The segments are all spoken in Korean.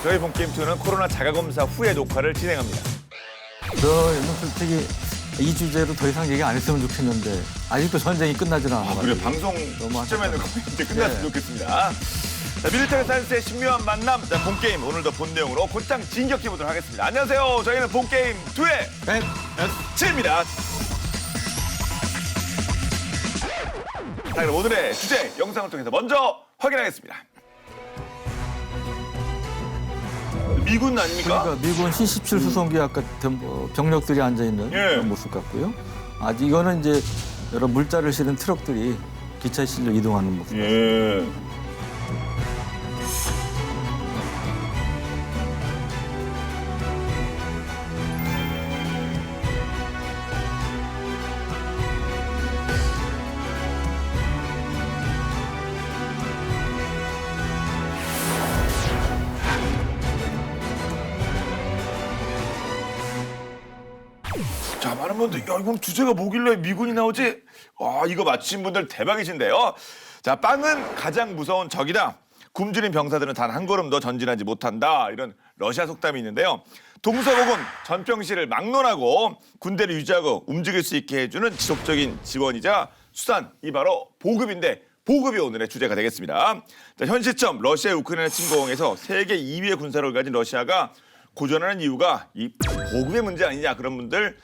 저희 본게임2는 코로나 자가검사 후에 녹화를 진행합니다. 저는 솔직히 이 주제로 더 이상 얘기 안 했으면 좋겠는데 아직도 전쟁이 끝나지는 않아요. 그래 방송 너무 시점에는 거의 이제 끝났으면 네. 좋겠습니다. 자, 밀리터리 사이언스의 신묘한 만남, 자, 본게임 오늘도 본 내용으로 곧장 진격해보도록 하겠습니다. 안녕하세요. 저희는 본게임2의 네. S입니다. 자, 그럼 오늘의 주제 영상을 통해서 먼저 확인하겠습니다. 미군 아닙니까? 그러니까 미군 C-17 수송기 아까 병력들이 앉아 있는 예. 그런 모습 같고요. 아직 이거는 이제 여러 물자를 실은 트럭들이 기차에 실려 이동하는 모습. 예. 자, 많은 분들, 야, 이건 주제가 뭐길래 미군이 나오지? 와, 이거 맞히신 분들 대박이신데요. 자, 빵은 가장 무서운 적이다. 굶주린 병사들은 단 한 걸음도 전진하지 못한다. 이런 러시아 속담이 있는데요. 동서고금 전평시를 막론하고 군대를 유지하고 움직일 수 있게 해주는 지속적인 지원이자 수단, 이 바로 보급인데 보급이 오늘의 주제가 되겠습니다. 자, 현 시점 러시아 우크라이나 침공에서 세계 2위의 군사력을 가진 러시아가 고전하는 이유가 이 보급의 문제 아니냐, 그런 분들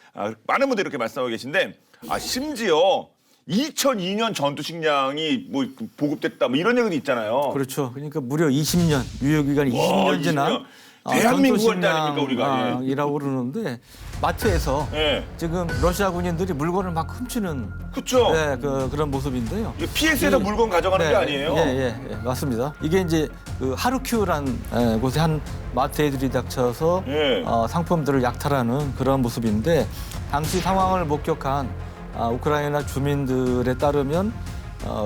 많은 분들이 이렇게 말씀하고 계신데 심지어 2002년 전투 식량이 뭐 보급됐다 뭐 이런 얘기도 있잖아요. 그렇죠. 그러니까 무려 20년, 유효 기간이 20년 지난 20년. 대한민국 할 때 아닙니까, 우리가? 이라고 그러는데 마트에서 예. 지금 러시아 군인들이 물건을 막 훔치는 그렇죠. 그런 모습인데요. PS에서 물건 가져가는 게 아니에요. 예, 맞습니다. 이게 이제 그 하루큐란 곳에 한 마트에 들이닥쳐서 예. 상품들을 약탈하는 그런 모습인데 당시 상황을 목격한 우크라이나 주민들에 따르면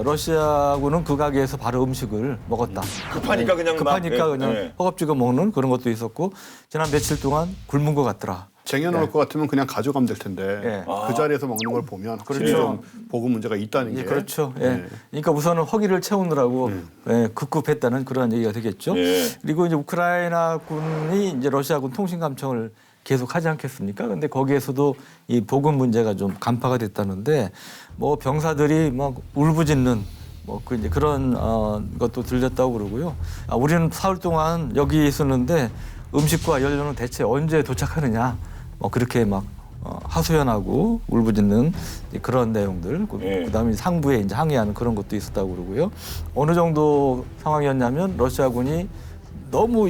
러시아군은 그 가게에서 바로 음식을 먹었다. 급하니까 그냥 막, 급하니까 그냥 예. 허겁지겁 먹는 그런 것도 있었고 지난 며칠 동안 굶은 것 같더라. 쟁여놓을 것 같으면 그냥 가져가면 될 텐데 예. 그 자리에서 먹는 걸 보면 확실히 그렇죠. 좀 보급 문제가 있다는 게. 그렇죠. 예. 예. 그러니까 우선은 허기를 채우느라고 급급했다는 그런 얘기가 되겠죠. 예. 그리고 이제 우크라이나군이 이제 러시아군 통신감청을 계속하지 않겠습니까? 근데 거기에서도 이 보급 문제가 좀 간파가 됐다는데 뭐 병사들이 막 울부짖는 뭐 이제 그런 것도 들렸다고 그러고요. 우리는 사흘 동안 여기 있었는데 음식과 연료는 대체 언제 도착하느냐? 뭐 그렇게 막 하소연하고 울부짖는 그런 내용들. 예. 그다음에 상부에 이제 항의하는 그런 것도 있었다고 그러고요. 어느 정도 상황이었냐면 러시아군이 너무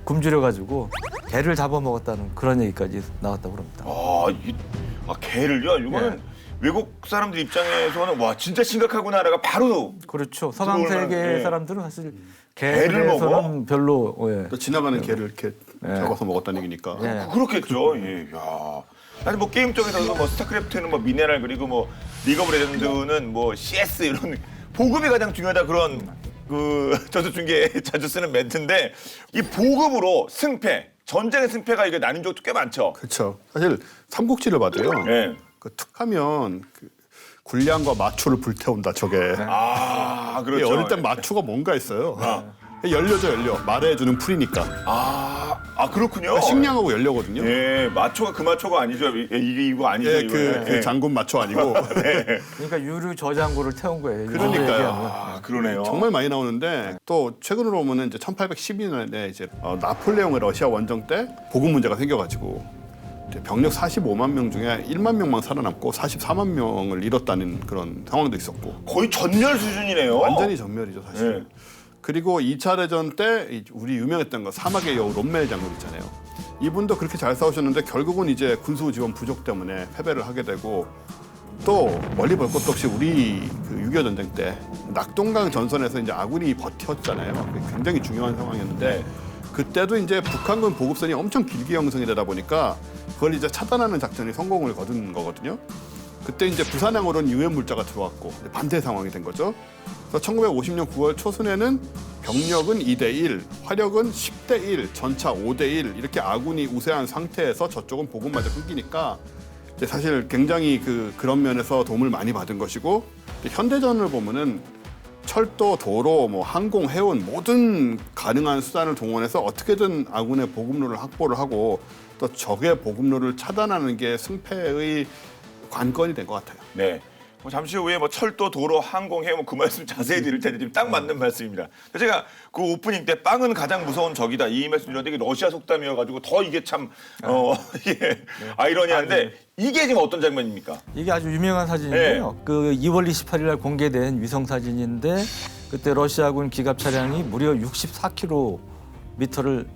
굶주려 가지고 개를 잡아먹었다는 그런 얘기까지 나왔다고 그럽니다. 개를요? 이거는 예. 외국 사람들 입장에서는 와 진짜 심각하구나라가 바로 그렇죠. 서방 들어오는, 세계 예. 사람들은 사실 개를 개에서는 먹어? 별로 또 지나가는 개를 이렇게 잡아서 먹었다는 얘기니까. 예. 그렇겠죠. 예. 야. 아니 뭐 게임 쪽에서도 뭐 스타크래프트는 뭐 미네랄 그리고 뭐 리그 오브 레전드는 뭐 CS 이런 보급이 가장 중요하다, 그런 그 전투 중계에 자주 쓰는 멘트인데 이 보급으로 승패, 전쟁의 승패가 이게 나뉜 적도 꽤 많죠. 그렇죠. 사실 삼국지를 봐도요. 예. 그 툭하면 그 군량과 마초를 불태운다 저게. 아, 그렇죠. 어릴 땐 마초가 뭔가 있어요. 연료죠, 연료. 말해주는 풀이니까. 그렇군요. 그러니까 식량하고 연료거든요. 예, 마초가 그 마초가 아니죠. 이게 이거 아니죠. 예, 이거. 그 장군 마초 아니고. 그러니까 유류 저장고를 태운 거예요. 그러니까요. 얘기하면. 그러네요. 정말 많이 나오는데 또 최근으로 보면은 이제 1812년에 이제 나폴레옹의 러시아 원정 때 보급 문제가 생겨가지고 이제 병력 45만 명 중에 1만 명만 살아남고 44만 명을 잃었다는 그런 상황도 있었고 거의 전멸 수준이네요. 완전히 전멸이죠 사실. 예. 그리고 2차 대전 때 우리 유명했던 거 사막의 여우 롬멜 장군 있잖아요. 이분도 그렇게 잘 싸우셨는데 결국은 이제 군수 지원 부족 때문에 패배를 하게 되고 또 멀리 볼 것도 없이 우리 그 6.25 전쟁 때 낙동강 전선에서 이제 아군이 버텼잖아요. 그게 굉장히 중요한 상황이었는데 그때도 이제 북한군 보급선이 엄청 길게 형성이 되다 보니까 그걸 이제 차단하는 작전이 성공을 거둔 거거든요. 그때 이제 부산항으로는 유해 물자가 들어왔고 반대 상황이 된 거죠. 그래서 1950년 9월 초순에는 병력은 2대1, 화력은 10대1, 전차 5대1 이렇게 아군이 우세한 상태에서 저쪽은 보급마저 끊기니까 사실 굉장히 그런 면에서 도움을 많이 받은 것이고 현대전을 보면은 철도, 도로, 뭐 항공, 해운 모든 가능한 수단을 동원해서 어떻게든 아군의 보급로를 확보를 하고 또 적의 보급로를 차단하는 게 승패의 관건이 된 것 같아요. 네. 뭐 잠시 후에 뭐 철도, 도로, 항공, 해운 그 말씀 자세히 드릴 텐데 지금 딱 맞는 말씀입니다. 제가 그 오프닝 때 빵은 가장 무서운 적이다 이 말씀 드렸는데 이게 러시아 속담이어가지고 더 이게 참 이게 아이러니한데 이게 지금 어떤 장면입니까? 이게 아주 유명한 사진인데요. 그 2월 28일 날 공개된 위성 사진인데 그때 러시아군 기갑 차량이 무려 64km를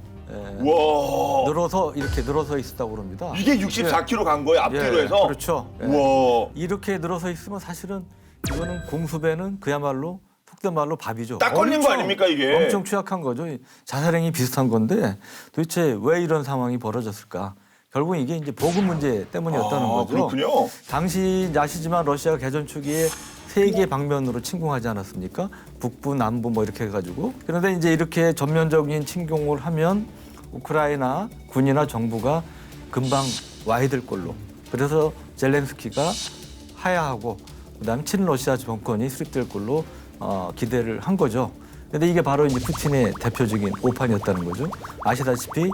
우와. 이렇게 늘어서 있었다고 그럽니다. 이게 64km 간 거예요 앞뒤로 예, 해서. 그렇죠. 예. 우와. 이렇게 늘어서 있으면 사실은 이거는 공수배는 그야말로 속된 말로 밥이죠. 딱 걸린 거 아닙니까, 이게? 엄청 취약한 거죠. 자살행위 비슷한 건데 도대체 왜 이런 상황이 벌어졌을까? 결국 이게 이제 보급 문제 때문이었다는 거죠. 그렇군요. 당시 아시지만 러시아가 개전 초기에 세 개 방면으로 침공하지 않았습니까? 북부, 남부 뭐 이렇게 해가지고. 그런데 이제 이렇게 전면적인 침공을 하면 우크라이나 군이나 정부가 금방 와야 될 걸로. 그래서 젤렌스키가 하야하고 그다음에 친러시아 정권이 수립될 걸로 기대를 한 거죠. 근데 이게 바로 이제 푸틴의 대표적인 오판이었다는 거죠. 아시다시피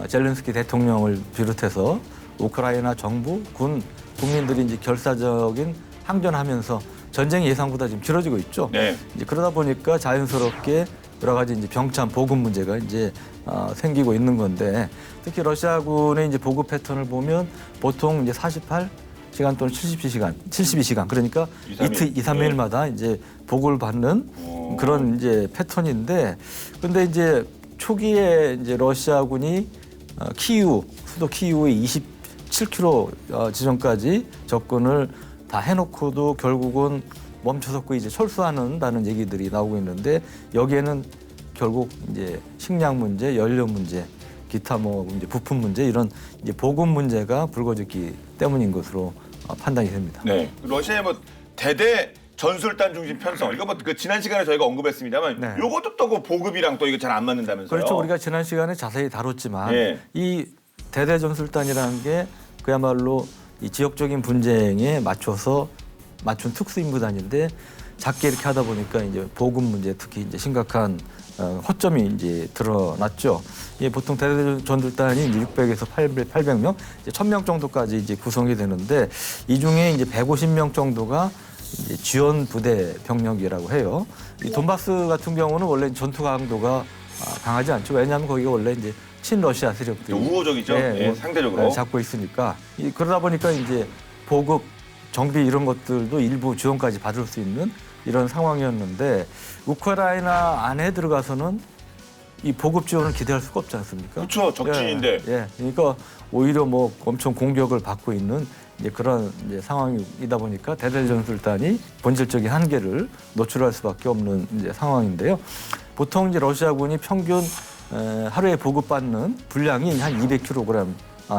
젤렌스키 대통령을 비롯해서 우크라이나 정부, 군, 국민들이 이제 결사적인 항전하면서 전쟁이 예상보다 지금 길어지고 있죠. 네. 이제 그러다 보니까 자연스럽게 여러 가지 이제 병참 보급 문제가 이제 생기고 있는 건데 특히 러시아군의 이제 보급 패턴을 보면 보통 이제 48시간 또는 72시간 그러니까 2, 3일. 2, 3일마다 이제 보급을 받는 그런 이제 패턴인데 근데 이제 초기에 이제 러시아군이 키이우 수도 키이우의 27km 지점까지 접근을 다 해놓고도 결국은 멈춰섰고 이제 철수하는다는 얘기들이 나오고 있는데 여기에는 결국 이제 식량 문제, 연료 문제, 기타 뭐 이제 부품 문제 이런 이제 보급 문제가 불거졌기 때문인 것으로 판단이 됩니다. 네. 러시아의 뭐 대대 전술단 중심 편성 이거 뭐 그 지난 시간에 저희가 언급했습니다만 네. 요것도 또 그 보급이랑 또 이거 잘 안 맞는다면서요? 그렇죠. 우리가 지난 시간에 자세히 다뤘지만 예. 이 대대 전술단이라는 게 그야말로 이 지역적인 분쟁에 맞춰서 맞춘 특수임무단인데 작게 이렇게 하다 보니까 이제 보급 문제 특히 이제 심각한 허점이 이제 드러났죠. 예, 보통 대대 전술단이 이제 600에서 800명, 이제 1000명 정도까지 이제 구성이 되는데 이 중에 이제 150명 정도가 이제 지원 부대 병력이라고 해요. 이 돈바스 같은 경우는 원래 전투 강도가 강하지 않죠. 왜냐하면 거기가 원래 이제 친러시아 세력들이 우호적이죠. 예, 상대적으로. 잡고 있으니까 그러다 보니까 이제 보급 정비 이런 것들도 일부 지원까지 받을 수 있는 이런 상황이었는데 우크라이나 안에 들어가서는 이 보급 지원을 기대할 수가 없지 않습니까? 그렇죠. 적진인데. 예. 그러니까 오히려 뭐 엄청 공격을 받고 있는 이제 그런 이제 상황이다 보니까 대대 전술단이 본질적인 한계를 노출할 수밖에 없는 이제 상황인데요. 보통 이제 러시아군이 평균 하루에 보급받는 분량이 한 200kg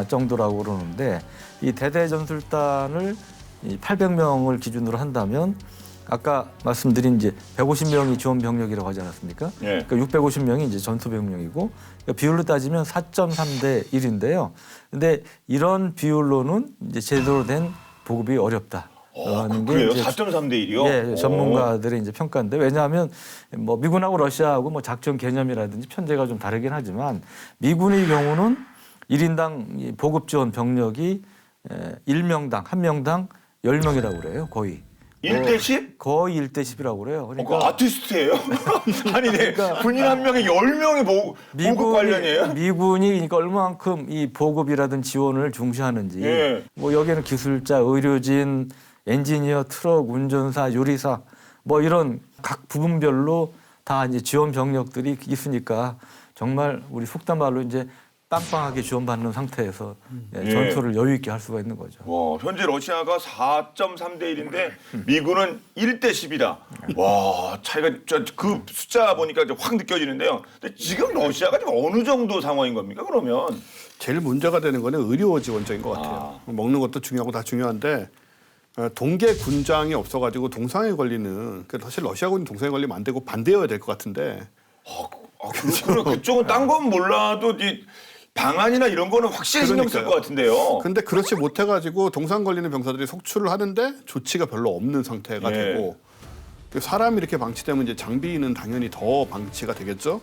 정도라고 그러는데 이 대대 전술단을 800명을 기준으로 한다면 아까 말씀드린 이제 150명이 지원 병력이라고 하지 않았습니까? 예. 그러니까 650명이 이제 전투 병력이고 그러니까 비율로 따지면 4.3대 1인데요. 근데 이런 비율로는 이제 제대로 된 보급이 어렵다. 그래요? 4.3대 1이요? 예, 전문가들의 이제 평가인데 왜냐하면 뭐 미군하고 러시아하고 뭐 작전 개념이라든지 편제가 좀 다르긴 하지만 미군의 경우는 1인당 보급 지원 병력이 1명당 한 명당 10명이라고 그래요. 거의. 1대 10? 거의 1대 10이라고 그래요. 그 그러니까 아티스트예요? 아니, 네. 군인 한 명에 10명의 보급 관련이에요? 미군이 그러니까 얼마만큼 이 보급이라든 지원을 중시하는지 예. 뭐 여기에는 기술자, 의료진, 엔지니어, 트럭, 운전사, 요리사 뭐 이런 각 부분별로 다 이제 지원 병력들이 있으니까 정말 우리 속담 말로 이제 빵빵하게 지원받는 상태에서 전투를 여유 있게 할 수가 있는 거죠. 와, 현재 러시아가 4.3대 1인데 미군은 1대 10이다. 와, 차이가 그 숫자 보니까 확 느껴지는데요. 근데 지금 러시아가 지금 어느 정도 상황인 겁니까? 그러면 제일 문제가 되는 거는 의료 지원적인 것 같아요. 먹는 것도 중요하고 다 중요한데 동계 군장이 없어가지고 동상에 걸리는 사실 러시아군이 동상에 걸리면 안 되고 반대여야 될 것 같은데. 그렇구나. 그쪽은 딴 건 몰라도 이 방안이나 이런 거는 확실히 신경 쓸 것 같은데요. 근데 그렇지 못해가지고 동상 걸리는 병사들이 속출을 하는데 조치가 별로 없는 상태가 예. 되고 사람이 이렇게 방치되면 이제 장비는 당연히 더 방치가 되겠죠.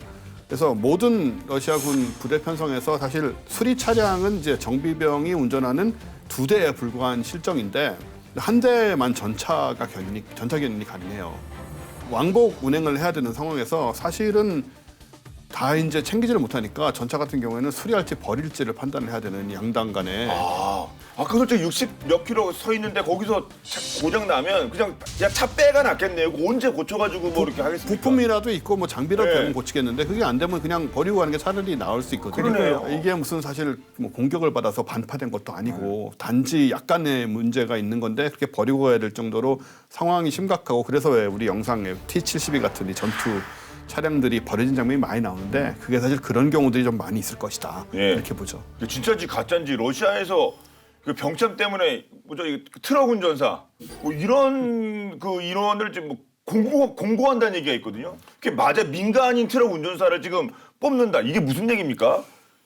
그래서 모든 러시아군 부대 편성에서 사실 수리 차량은 이제 정비병이 운전하는 2대에 불과한 실정인데 한 대만 전차 견인이 가능해요. 왕복 운행을 해야 되는 상황에서 사실은 다 이제 챙기지를 못하니까 전차 같은 경우에는 수리할지 버릴지를 판단을 해야 되는 양당 간에 아까 솔직히 60 몇 킬로 서 있는데 거기서 고장 나면 그냥 차 빼가 낫겠네요. 그거 언제 고쳐가지고 뭐 이렇게 하겠습니까? 부품이라도 있고 뭐 장비라도 네. 되면 고치겠는데 그게 안 되면 그냥 버리고 가는 게 차라리 나을 수 있거든요. 그러네요. 이게 무슨 사실 뭐 공격을 받아서 반파된 것도 아니고 단지 약간의 문제가 있는 건데 그렇게 버리고 가야 될 정도로 상황이 심각하고 그래서 왜 우리 영상에 T-72 같은 이 전투 차량들이 버려진 장면이 많이 나오는데 그게 사실 그런 경우들이 좀 많이 있을 것이다. 예. 이렇게 보죠. 진짜인지 가짜인지 러시아에서 그 병참 때문에 뭐죠 트럭 운전사 뭐 이런 그 인원을 지금 뭐 공고한다는 얘기가 있거든요. 그게 맞아 민간인 트럭 운전사를 지금 뽑는다. 이게 무슨 얘기입니까?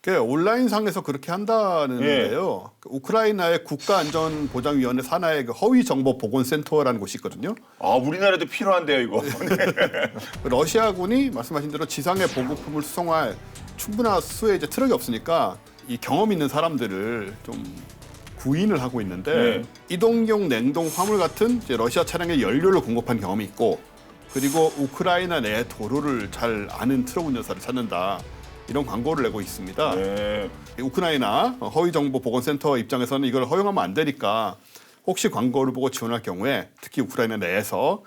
온라인상에서 그렇게 한다는 데요. 우크라이나의 국가안전보장위원회 산하의 그 허위정보보건센터라는 곳이 있거든요. 아 우리나라도 필요한데요 이거. 러시아군이 말씀하신 대로 지상에 보급품을 수송할 충분한 수의 이제 트럭이 없으니까 이 경험 있는 사람들을 좀 구인을 하고 있는데 이동용 냉동 화물 같은 이제 러시아 차량에 연료를 공급한 경험이 있고 그리고 우크라이나 내 도로를 잘 아는 트럭 운전사를 찾는다. 이런 광고를 내고 있습니다. 네. 우크라이나 허위정보보건센터 입장에서는 이걸 허용하면 안 되니까 혹시 광고를 보고 지원할 경우에 특히 우크라이나 내에서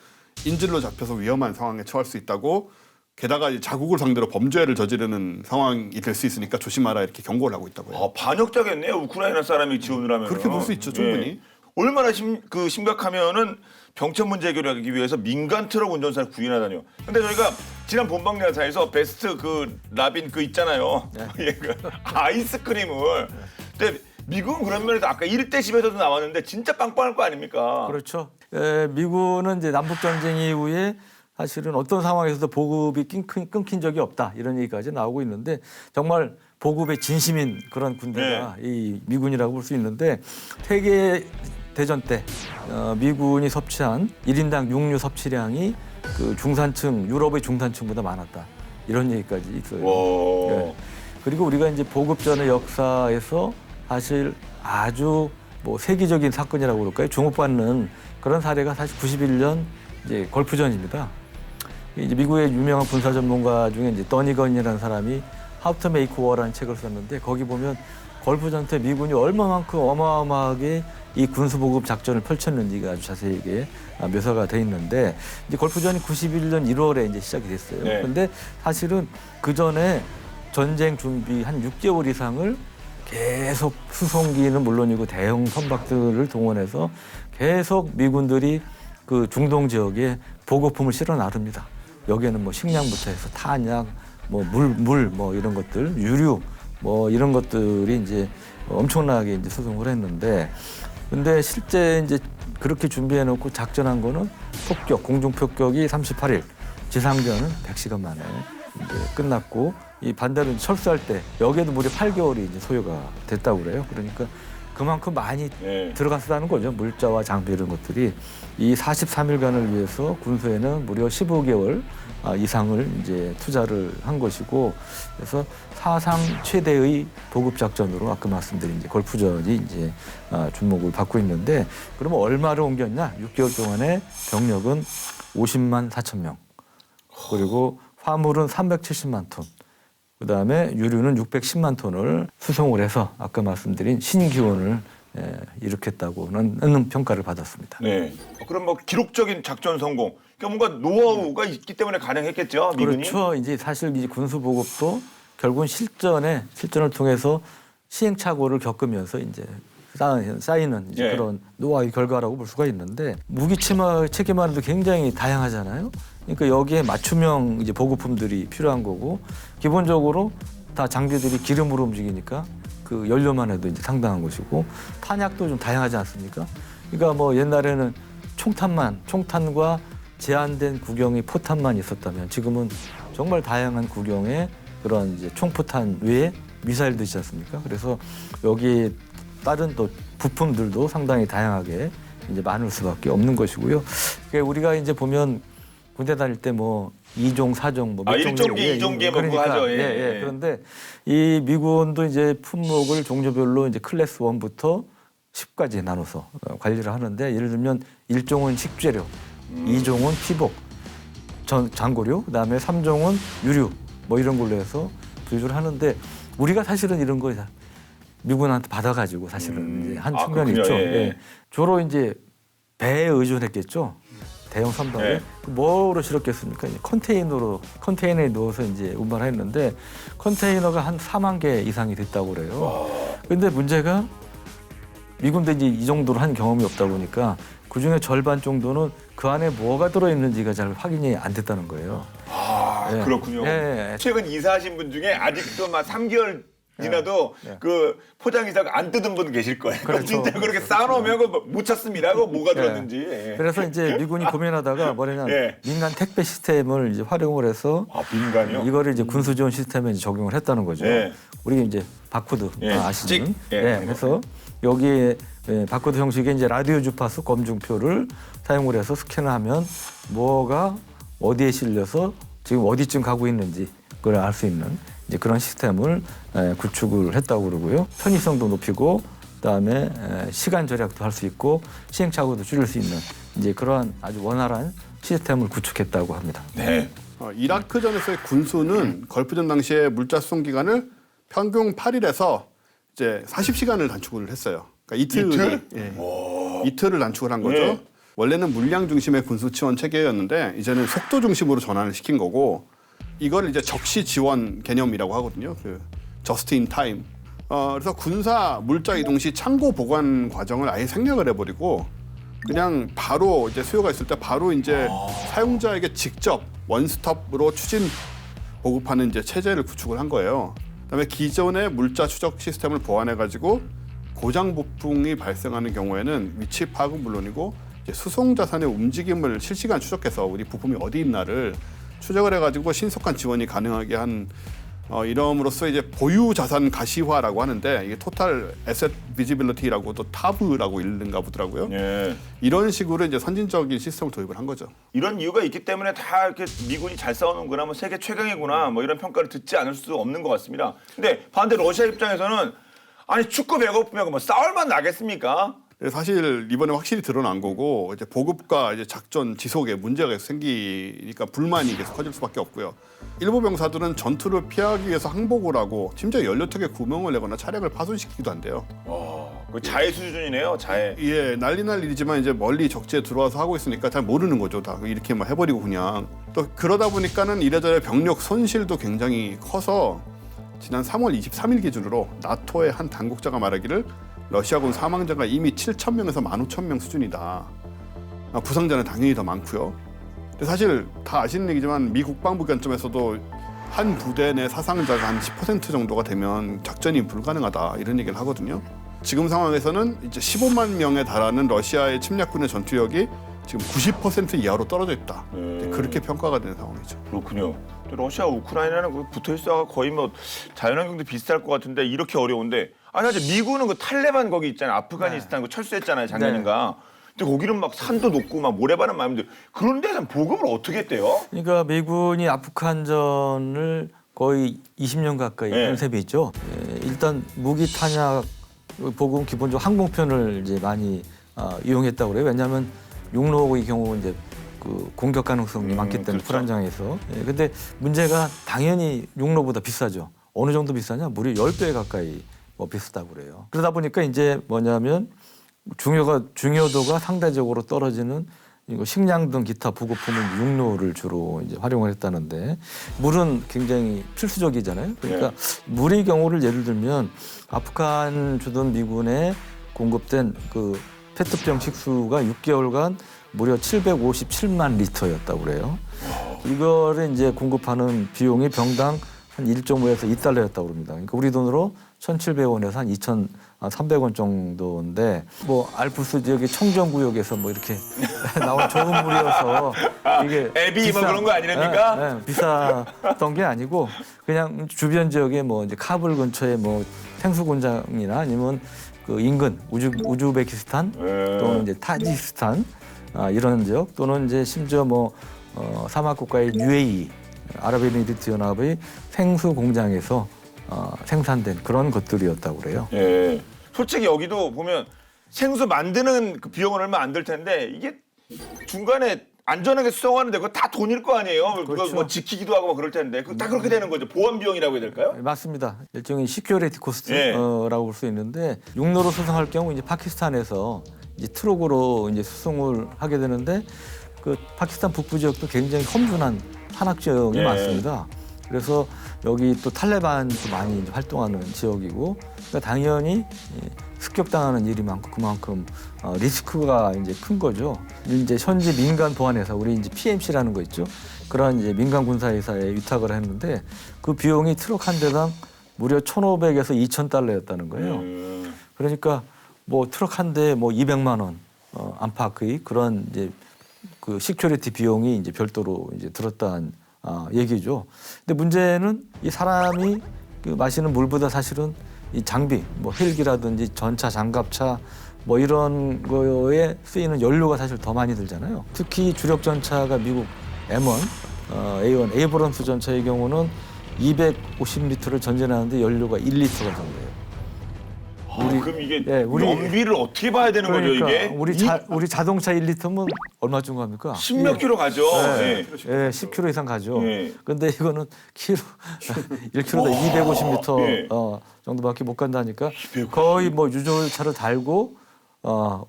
인질로 잡혀서 위험한 상황에 처할 수 있다고 게다가 자국을 상대로 범죄를 저지르는 상황이 될 수 있으니까 조심하라 이렇게 경고를 하고 있다고요. 아 반역자겠네요. 우크라이나 사람이 지원을 하면. 그렇게 볼 수 있죠, 충분히. 얼마나 심각하면은 병천 문제 해결하기 위해서 민간 트럭 운전사를 구인하다니요. 근데 저희가 지난 본방야사에서 베스트 그 라빈 그 있잖아요. 예, 그 아이스크림을. 근데 미국은 그런 면에서 아까 1대 10에서도 나왔는데 진짜 빵빵할 거 아닙니까? 그렇죠. 미군은 이제 남북 전쟁 이후에 사실은 어떤 상황에서도 보급이 끊긴 적이 없다 이런 얘기까지 나오고 있는데 정말 보급에 진심인 그런 군대가 이 미군이라고 볼 수 있는데 세계 대전 때 미군이 섭취한 1인당 육류 섭취량이 그 중산층 유럽의 중산층보다 많았다 이런 얘기까지 있어요. 예. 그리고 우리가 이제 보급전의 역사에서 사실 아주 뭐 세계적인 사건이라고 그럴까요? 주목받는 그런 사례가 사실 91년 이제 걸프전입니다. 이제 미국의 유명한 군사 전문가 중에 이제 더니건이라는 사람이 How to Make War라는 책을 썼는데 거기 보면 걸프전 때 미군이 얼마만큼 어마어마하게 이 군수보급 작전을 펼쳤는지가 아주 자세하게 묘사가 돼 있는데 이제 걸프전이 91년 1월에 이제 시작이 됐어요. 그런데 사실은 그 전에 전쟁 준비 한 6개월 이상을 계속 수송기는 물론이고 대형 선박들을 동원해서 계속 미군들이 그 중동 지역에 보급품을 실어 나릅니다. 여기에는 뭐 식량부터 해서 탄약, 뭐 물 뭐 이런 것들, 유류 뭐 이런 것들이 이제 엄청나게 이제 수송을 했는데, 근데 실제 이제 그렇게 준비해 놓고 작전한 거는 폭격, 공중 폭격이 38일, 지상전은 100시간 만에 이제 끝났고, 이 반대로 철수할 때 여기에도 무려 8개월이 이제 소요가 됐다고 그래요. 그러니까 그만큼 많이 들어갔다는 거죠. 물자와 장비 이런 것들이. 이 43일간을 위해서 군수에는 무려 15개월 이상을 이제 투자를 한 것이고, 그래서 사상 최대의 보급 작전으로 아까 말씀드린 이제 걸프전이 이제 주목을 받고 있는데, 그러면 얼마를 옮겼냐? 6개월 동안에 병력은 50만 4천 명, 그리고 화물은 370만 톤. 그다음에 유류는 610만 톤을 수송을 해서 아까 말씀드린 신기원을 일으켰다고는 평가를 받았습니다. 네. 그럼 뭐 기록적인 작전 성공. 그러니까 뭔가 노하우가 있기 때문에 가능했겠죠, 미군이. 그렇죠. 이제 사실 이제 군수 보급도 결국은 실전을 통해서 시행착오를 겪으면서 이제 쌓이는 이제 그런 노하우의 결과라고 볼 수가 있는데, 무기 체계만도 굉장히 다양하잖아요. 그러니까 여기에 맞춤형 이제 보급품들이 필요한 거고, 기본적으로 다 장비들이 기름으로 움직이니까 그 연료만 해도 이제 상당한 것이고, 탄약도 좀 다양하지 않습니까? 그러니까 뭐 옛날에는 총탄과 제한된 구경의 포탄만 있었다면 지금은 정말 다양한 구경의 그런 이제 총포탄 외에 미사일도 있지 않습니까? 그래서 여기 다른 또 부품들도 상당히 다양하게 이제 많을 수밖에 없는 것이고요. 그러니까 우리가 이제 보면 군대 다닐 때 뭐 2종, 4종 뭐 몇 종. 1종기, 2종기 뭐 그거 하죠. 예. 그런데 이 미군도 이제 품목을 종류별로 이제 클래스 1부터 10까지 나눠서 관리를 하는데 예를 들면 1종은 식재료, 2종은 피복, 장고류, 그다음에 3종은 유류 뭐 이런 걸로 해서 분류를 하는데 우리가 사실은 이런 거 미군한테 받아가지고 사실은 이제 한 측면이 그렇군요. 있죠. 예. 예. 주로 이제 배에 의존했겠죠. 대형 선박에 예. 뭐로 실었겠습니까? 이제 컨테이너에 넣어서 이제 운반했는데 컨테이너가 한 4만 개 이상이 됐다고 그래요. 근데 문제가 미군도 이제 이 정도로 한 경험이 없다 보니까 그 중에 절반 정도는 그 안에 뭐가 들어있는지가 잘 확인이 안 됐다는 거예요. 예. 그렇군요. 예. 최근 이사하신 분 중에 아직도 막 3개월 지나도 그 포장이사가 안 뜯은 분 계실 거예요. 그렇죠. 진짜 그렇게 쌓아놓으면 그거 못 찾습니다. 그거 뭐가 들었는지. 예. 그래서 이제 미군이 고민하다가 뭐냐면 예. 민간 택배 시스템을 이제 활용을 해서 민간이요? 이거를 이제 군수 지원 시스템에 이제 적용을 했다는 거죠. 예. 우리 이제 바코드 예. 아시는? 찍. 예. 그래서 여기에 바코드 형식의 이제 라디오 주파수 검증표를 사용을 해서 스캔을 하면 뭐가 어디에 실려서 지금 어디쯤 가고 있는지 그걸 알 수 있는 이제 그런 시스템을 구축을 했다고 그러고요. 편의성도 높이고 그다음에 시간 절약도 할 수 있고 시행착오도 줄일 수 있는 이제 그러한 아주 원활한 시스템을 구축했다고 합니다. 네. 이라크전에서의 군수는 걸프전 당시에 물자 수송 기간을 평균 8일에서 이제 40시간을 단축을 했어요. 그러니까 이틀을 단축을 한 거죠. 예. 원래는 물량 중심의 군수 지원 체계였는데 이제는 속도 중심으로 전환을 시킨 거고 이걸 이제 적시 지원 개념이라고 하거든요. 그 just in time. 그래서 군사 물자 이동 시 창고 보관 과정을 아예 생략을 해버리고 그냥 바로 이제 수요가 있을 때 바로 이제 사용자에게 직접 원스톱으로 추진 보급하는 이제 체제를 구축을 한 거예요. 그다음에 기존의 물자 추적 시스템을 보완해가지고 고장 부품이 발생하는 경우에는 위치 파악은 물론이고 이제 수송 자산의 움직임을 실시간 추적해서 우리 부품이 어디 있나를 추적을 해가지고 신속한 지원이 가능하게 한 이름으로써 이제 보유 자산 가시화라고 하는데 이게 토탈 에셋 비지빌리티라고 또 타브라고 읽는가 보더라고요. 예. 이런 식으로 이제 선진적인 시스템을 도입을 한 거죠. 이런 이유가 있기 때문에 다 이렇게 미군이 잘 싸우는구나, 뭐 세계 최강이구나, 뭐 이런 평가를 듣지 않을 수 없는 것 같습니다. 근데 반대 러시아 입장에서는 아니 축구 배고프면 뭐 싸울만 나겠습니까? 사실 이번에 확실히 드러난 거고 이제 보급과 이제 작전 지속에 문제가 계속 생기니까 불만이 계속 커질 수밖에 없고요. 일부 병사들은 전투를 피하기 위해서 항복을 하고 심지어 연료턱에 구멍을 내거나 차량을 파손시키기도 한대요. 그 자해 수준이네요, 자해. 예, 난리 날 일이지만 이제 멀리 적지에 들어와서 하고 있으니까 잘 모르는 거죠. 다 이렇게 막 해버리고 그냥. 또 그러다 보니까는 이래저래 병력 손실도 굉장히 커서 지난 3월 23일 기준으로 나토의 한 당국자가 말하기를 러시아군 사망자가 이미 7,000명에서 15,000명 수준이다. 부상자는 당연히 더 많고요. 근데 사실 다 아시는 얘기지만 미 국방부 관점에서도 한 부대 내 사상자가 한 10% 정도가 되면 작전이 불가능하다 이런 얘기를 하거든요. 지금 상황에서는 이제 15만 명에 달하는 러시아의 침략군의 전투력이 지금 90% 이하로 떨어져 있다. 그렇게 평가가 되는 상황이죠. 그렇군요. 러시아 우크라이나는 붙어 있어가 거의 뭐 자연환경도 비슷할 것 같은데 이렇게 어려운데 아니 사실 미군은 그 탈레반 거기 있잖아요. 아프가니스탄 그 철수했잖아요 작년인가. 근데 거기는 막 산도 높고 막 모래바람 많은데 그런 데서 보급을 어떻게 했대요? 그러니까 미군이 아프간전을 거의 20년 가까이 한 셈이 있죠. 일단 무기 탄약 보급 기본적으로 항공편을 이제 많이 이용했다고 그래요. 왜냐하면 육로의 경우 이제 그 공격 가능성이 많기 때문에 그렇죠. 불안정해서. 근데 문제가 당연히 육로보다 비싸죠. 어느 정도 비싸냐? 무려 10배 가까이 비싸다고 그래요. 그러다 보니까 이제 뭐냐면 중요도가 상대적으로 떨어지는 이거 식량 등 기타 부고품은 육로를 주로 이제 활용을 했다는데 물은 굉장히 필수적이잖아요. 그러니까 물의 경우를 예를 들면 아프간 주둔 미군에 공급된 그 페트병 식수가 6개월간 무려 757만 리터였다고 그래요. 이거를 이제 공급하는 비용이 병당 한 1.5에서 2달러였다고 그럽니다. 그러니까 우리 돈으로 1,700원에서 한 2,300원 정도인데 뭐 알프스 지역의 청정구역에서 뭐 이렇게 나온 좋은 물이어서 이게 애비 뭐 그런 거 아니랍니까? 비쌌던 게 아니고 그냥 주변 지역에 뭐 이제 카불 근처에 뭐 생수 공장이나 아니면 그 인근 우즈베키스탄 또는 이제 타지키스탄 이런 지역 또는 이제 심지어 뭐 사막 국가의 UAE, 아랍에미리트 연합의 생수 공장에서 생산된 그런 것들이었다고 그래요. 예. 솔직히 여기도 보면 생수 만드는 그 비용은 얼마 안 들 텐데 이게 중간에 안전하게 수송하는데 그거 다 돈일 거 아니에요. 누가 그렇죠. 뭐 지키기도 하고 뭐 그럴 텐데 다 그렇게 되는 거죠. 보안 비용이라고 해야 될까요? 맞습니다. 일종의 시큐리티 예. 코스트라고 볼 수 있는데 육로로 수송할 경우 이제 파키스탄에서 이제 트럭으로 이제 수송을 하게 되는데 그 파키스탄 북부 지역도 굉장히 험준한 산악 지역이 예. 많습니다. 그래서 여기 또 탈레반도 많이 이제 활동하는 지역이고 그러니까 당연히 습격당하는 일이 많고 그만큼 리스크가 이제 큰 거죠. 이제 현지 민간 보안회사 우리 이제 PMC라는 거 있죠. 그런 이제 민간 군사회사에 위탁을 했는데 그 비용이 트럭 한 대당 무려 1,500에서 2,000달러였다는 거예요. 그러니까 뭐 트럭 한 대에 뭐 200만 원 안팎의 그런 이제 그 시큐리티 비용이 이제 별도로 이제 들었다는 얘기죠. 근데 문제는 이 사람이 그 마시는 물보다 사실은 이 장비, 뭐 헬기라든지 전차, 장갑차 뭐 이런 거에 쓰이는 연료가 사실 더 많이 들잖아요. 특히 주력 전차가 미국 M1, A1, 에이브럼스 전차의 경우는 250리터를 전진하는데 연료가 1리터가 정도예요. 그럼 이게 예, 우리- 연비를 어떻게 봐야 되는 거죠 이게? 우리 자동차 1리터면 얼마쯤 갑니까? 10몇 킬로 가죠. 예. 예, 10km 이상 가죠. 예. 근데 이거는 킬로 1km다 250m 예. 정도밖에 못 간다니까 250. 거의 뭐 유조차를 달고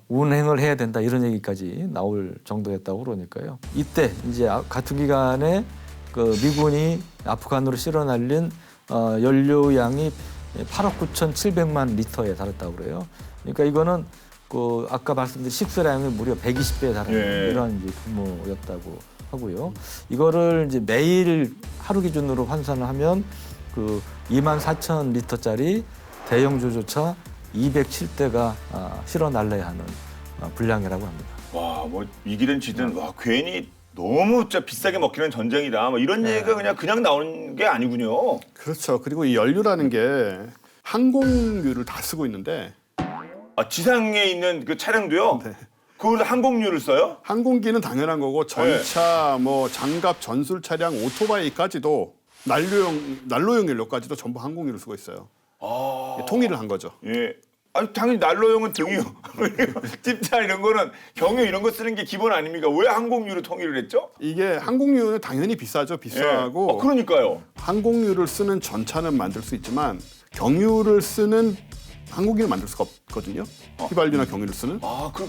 운행을 해야 된다 이런 얘기까지 나올 정도였다고 그러니까요. 이때 이제 같은 기간에 그 미군이 아프간으로 실어 날린 연료량이 8억 9,700만 리터에 달했다고 그래요. 그러니까 이거는 그 아까 말씀드린 식수량이 무려 120배에 달하는 예. 이런 이제 규모였다고 하고요. 이거를 이제 매일 하루 기준으로 환산을 하면 그 24,000리터짜리 대형 조조차 207대가 실어 날라야 하는 분량이라고 합니다. 와, 뭐 이기든 지든 와 괜히 너무 진짜 비싸게 먹히는 전쟁이다. 뭐 이런 얘기가 그냥 나오는 게 아니군요. 그렇죠. 그리고 이 연료라는 게 항공유를 다 쓰고 있는데 지상에 있는 그 차량도요. 네. 그걸 항공유를 써요? 항공기는 당연한 거고 전차, 뭐 장갑, 전술 차량, 오토바이까지도 난로용 연료까지도 전부 항공유를 쓰고 있어요. 통일을 한 거죠. 예. 아니 당연히 난로용은 등유, 찝차 이런 거는 경유 이런 거 쓰는 게 기본 아닙니까? 왜 항공유로 통일을 했죠? 이게 항공유는 당연히 비싸죠. 비싸고 그러니까요. 항공유를 쓰는 전차는 만들 수 있지만 경유를 쓰는 항공기를 만들 수가 없거든요. 휘발유나 경유를 쓰는.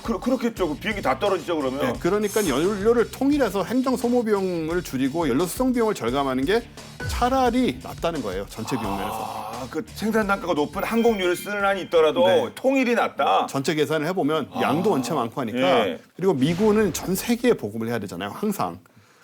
그렇겠죠. 그 비행기 다 떨어지죠 그러면. 네, 그러니까 연료를 통일해서 행정 소모 비용을 줄이고 연료 수송 비용을 절감하는 게 차라리 낫다는 거예요. 전체 비용 면에서. 그 생산 단가가 높은 항공유를 쓰는 한이 있더라도 네. 통일이 낫다. 전체 계산을 해보면 양도 원체 많고 하니까 예. 그리고 미군은 전 세계에 보급을 해야 되잖아요. 항상.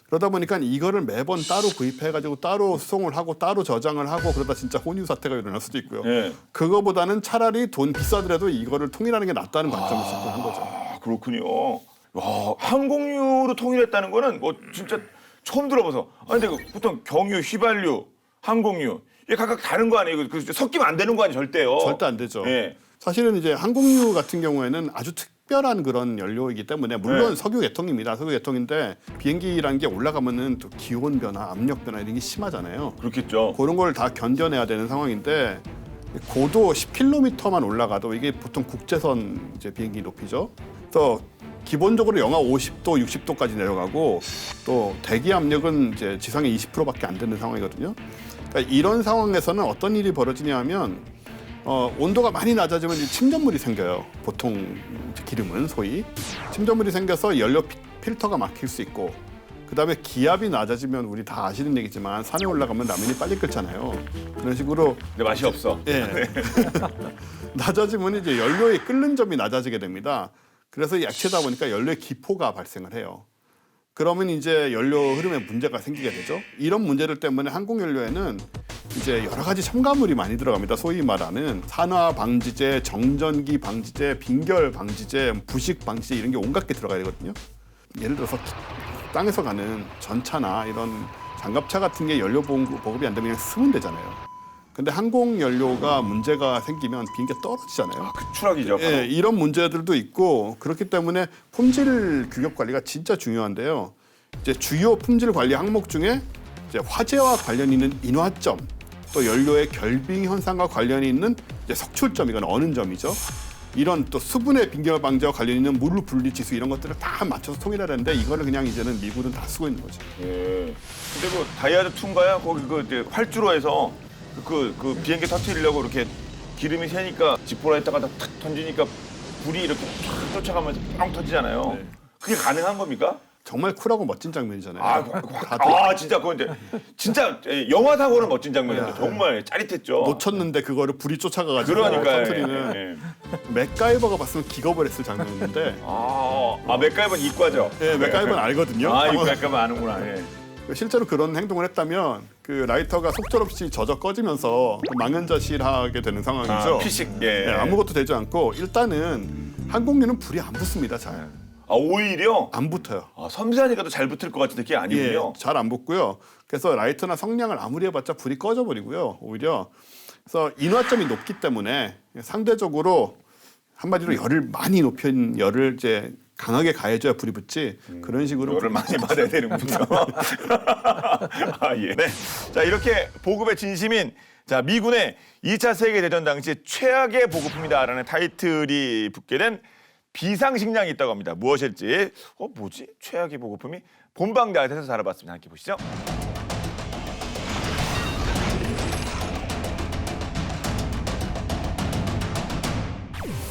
그러다 보니까 이거를 매번 따로 구입해가지고 따로 수송을 하고 따로 저장을 하고 그러다 진짜 혼유 사태가 일어날 수도 있고요. 예. 그거보다는 차라리 돈 비싸더라도 이거를 통일하는 게 낫다는 관점을 접근한 거죠. 그렇군요. 와, 항공유로 통일했다는 거는 뭐 진짜 처음 들어봐서. 근데 보통 경유, 휘발유, 항공유 이게 각각 다른 거 아니에요? 그 섞이면 안 되는 거 아니에요, 절대요. 절대 안 되죠. 예. 사실은 이제 항공유 같은 경우에는 아주 특별한 그런 연료이기 때문에 물론 네. 석유 계통입니다. 석유 계통인데 비행기라는 게 올라가면은 또 기온 변화, 압력 변화 이런 게 심하잖아요. 그렇겠죠. 그런 걸 다 견뎌내야 되는 상황인데 고도 10km만 올라가도 이게 보통 국제선 이제 비행기 높이죠. 그래서 기본적으로 영하 50도, 60도까지 내려가고 또 대기 압력은 이제 지상의 20%밖에 안 되는 상황이거든요. 그러니까 이런 상황에서는 어떤 일이 벌어지냐면 온도가 많이 낮아지면 이제 침전물이 생겨요. 보통 기름은 소위 침전물이 생겨서 연료 필터가 막힐 수 있고 그다음에 기압이 낮아지면 우리 다 아시는 얘기지만 산에 올라가면 라면이 빨리 끓잖아요. 그런 식으로 근데 맛이 없어. 예. 낮아지면 이제 연료의 끓는 점이 낮아지게 됩니다. 그래서 약체다 보니까 연료의 기포가 발생을 해요. 그러면 이제 연료 흐름에 문제가 생기게 되죠. 이런 문제들 때문에 항공연료에는 이제 여러 가지 첨가물이 많이 들어갑니다. 소위 말하는 산화 방지제, 정전기 방지제, 빙결 방지제, 부식 방지제 이런 게 온갖 게 들어가야 되거든요. 예를 들어서 땅에서 가는 전차나 이런 장갑차 같은 게 연료 보급이 안 되면 그냥 쓰면 되잖아요. 근데 항공 연료가 문제가 생기면 비행기가 떨어지잖아요. 그 추락이죠. 바로. 예, 이런 문제들도 있고 그렇기 때문에 품질 규격 관리가 진짜 중요한데요. 이제 주요 품질 관리 항목 중에 이제 화재와 관련 있는 인화점, 또 연료의 결빙 현상과 관련이 있는 이제 석출점, 이건 어는 점이죠. 이런 또 수분의 빈결 방지와 관련 있는 물 분리 지수 이런 것들을 다 맞춰서 통일하려는데 이거를 그냥 이제는 미국은 다 쓰고 있는 거죠. 예. 근데 그 다이아드 2인가요? 거기 그 이제 활주로 해서 그 비행기 터뜨리려고 이렇게 기름이 새니까 지포라이트가 탁 던지니까 불이 이렇게 쫙 쫓아가면서 뻥 터지잖아요. 네. 그게 가능한 겁니까? 정말 쿨하고 멋진 장면이잖아요. 진짜 그건 이제 진짜 영화사고는 멋진 장면이었죠. 정말 짜릿했죠. 놓쳤는데 그거를 불이 쫓아가가지고 그러니까요. 터뜨리는 예. 맥가이버가 봤으면 기겁을 했을 장면인데 맥가이버는 이과죠. 맥가이버는 알거든요. 이거 맥가이버 아는구나. 예. 실제로 그런 행동을 했다면 그 라이터가 속절없이 젖어 꺼지면서 망연자실하게 되는 상황이죠. 피식. 네, 아무것도 되지 않고 일단은 항공유는 불이 안 붙습니다. 잘. 오히려 안 붙어요. 섬세하니까 더 잘 붙을 것 같은데 그게 아니군요. 잘 안 붙고요. 그래서 라이터나 성냥을 아무리 해봤자 불이 꺼져버리고요. 오히려 그래서 인화점이 높기 때문에 상대적으로 한마디로 열을 많이 높인 열을 이제 강하게 가해줘야 불이 붙지. 그런 식으로 열을 많이 받아야 되는군요. 예. 네. 자, 이렇게 보급의 진심인 자, 미군의 2차 세계대전 당시 최악의 보급품이다라는 타이틀이 붙게 된 비상식량이 있다고 합니다. 무엇일지 뭐지? 최악의 보급품이 본방대학에서 알아봤습니다. 함께 보시죠.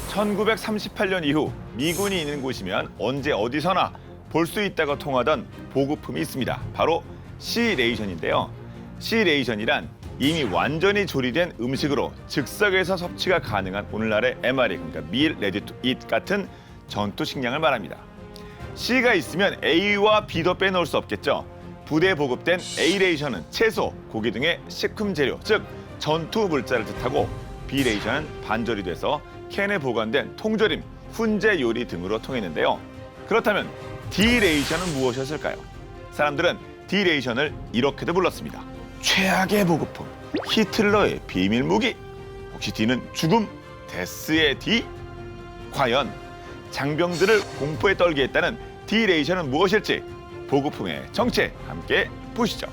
(1938년) 이후 미군이 있는 곳이면 언제 어디서나 볼 수 있다고 통하던 보급품이 있습니다. 바로 C-레이션인데요. C-레이션이란 이미 완전히 조리된 음식으로 즉석에서 섭취가 가능한 오늘날의 MRE, 그러니까 Meal Ready to Eat 같은 전투 식량을 말합니다. C가 있으면 A와 B도 빼놓을 수 없겠죠. 부대에 보급된 A-레이션은 채소, 고기 등의 식품 재료, 즉 전투 물자를 뜻하고 B-레이션은 반절이 돼서 캔에 보관된 통조림, 훈제 요리 등으로 통했는데요. 그렇다면 D-레이션은 무엇이었을까요? 사람들은 D-레이션을 이렇게도 불렀습니다. 최악의 보급품, 히틀러의 비밀 무기. 혹시 D는 죽음, 데스의 D? 과연 장병들을 공포에 떨게 했다는 D-레이션은 무엇일지 보급품의 정체 함께 보시죠.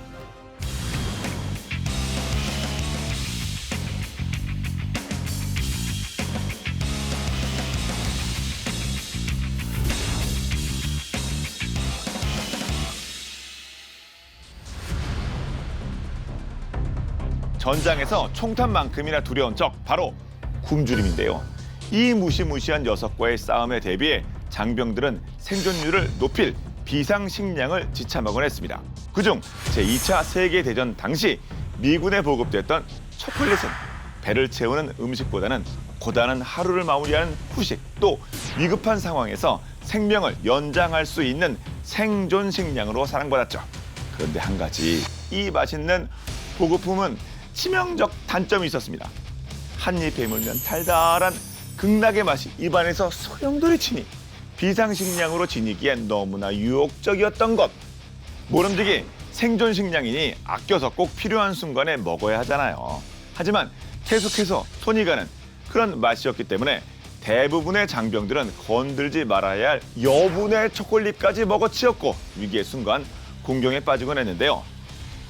전장에서 총탄만큼이나 두려운 적, 바로 굶주림인데요. 이 무시무시한 녀석과의 싸움에 대비해 장병들은 생존율을 높일 비상식량을 지참하곤 했습니다. 그중 제2차 세계대전 당시 미군에 보급됐던 초콜릿은 배를 채우는 음식보다는 고단한 하루를 마무리하는 후식, 또 위급한 상황에서 생명을 연장할 수 있는 생존 식량으로 사랑받았죠. 그런데 한 가지, 이 맛있는 보급품은 치명적 단점이 있었습니다. 한 입 베물면 달달한 극락의 맛이 입안에서 소용돌이치니 비상식량으로 지니기엔 너무나 유혹적이었던 것. 모름지기 생존식량이니 아껴서 꼭 필요한 순간에 먹어야 하잖아요. 하지만 계속해서 손이 가는 그런 맛이었기 때문에 대부분의 장병들은 건들지 말아야 할 여분의 초콜릿까지 먹어치웠고 위기의 순간 공경에 빠지곤 했는데요.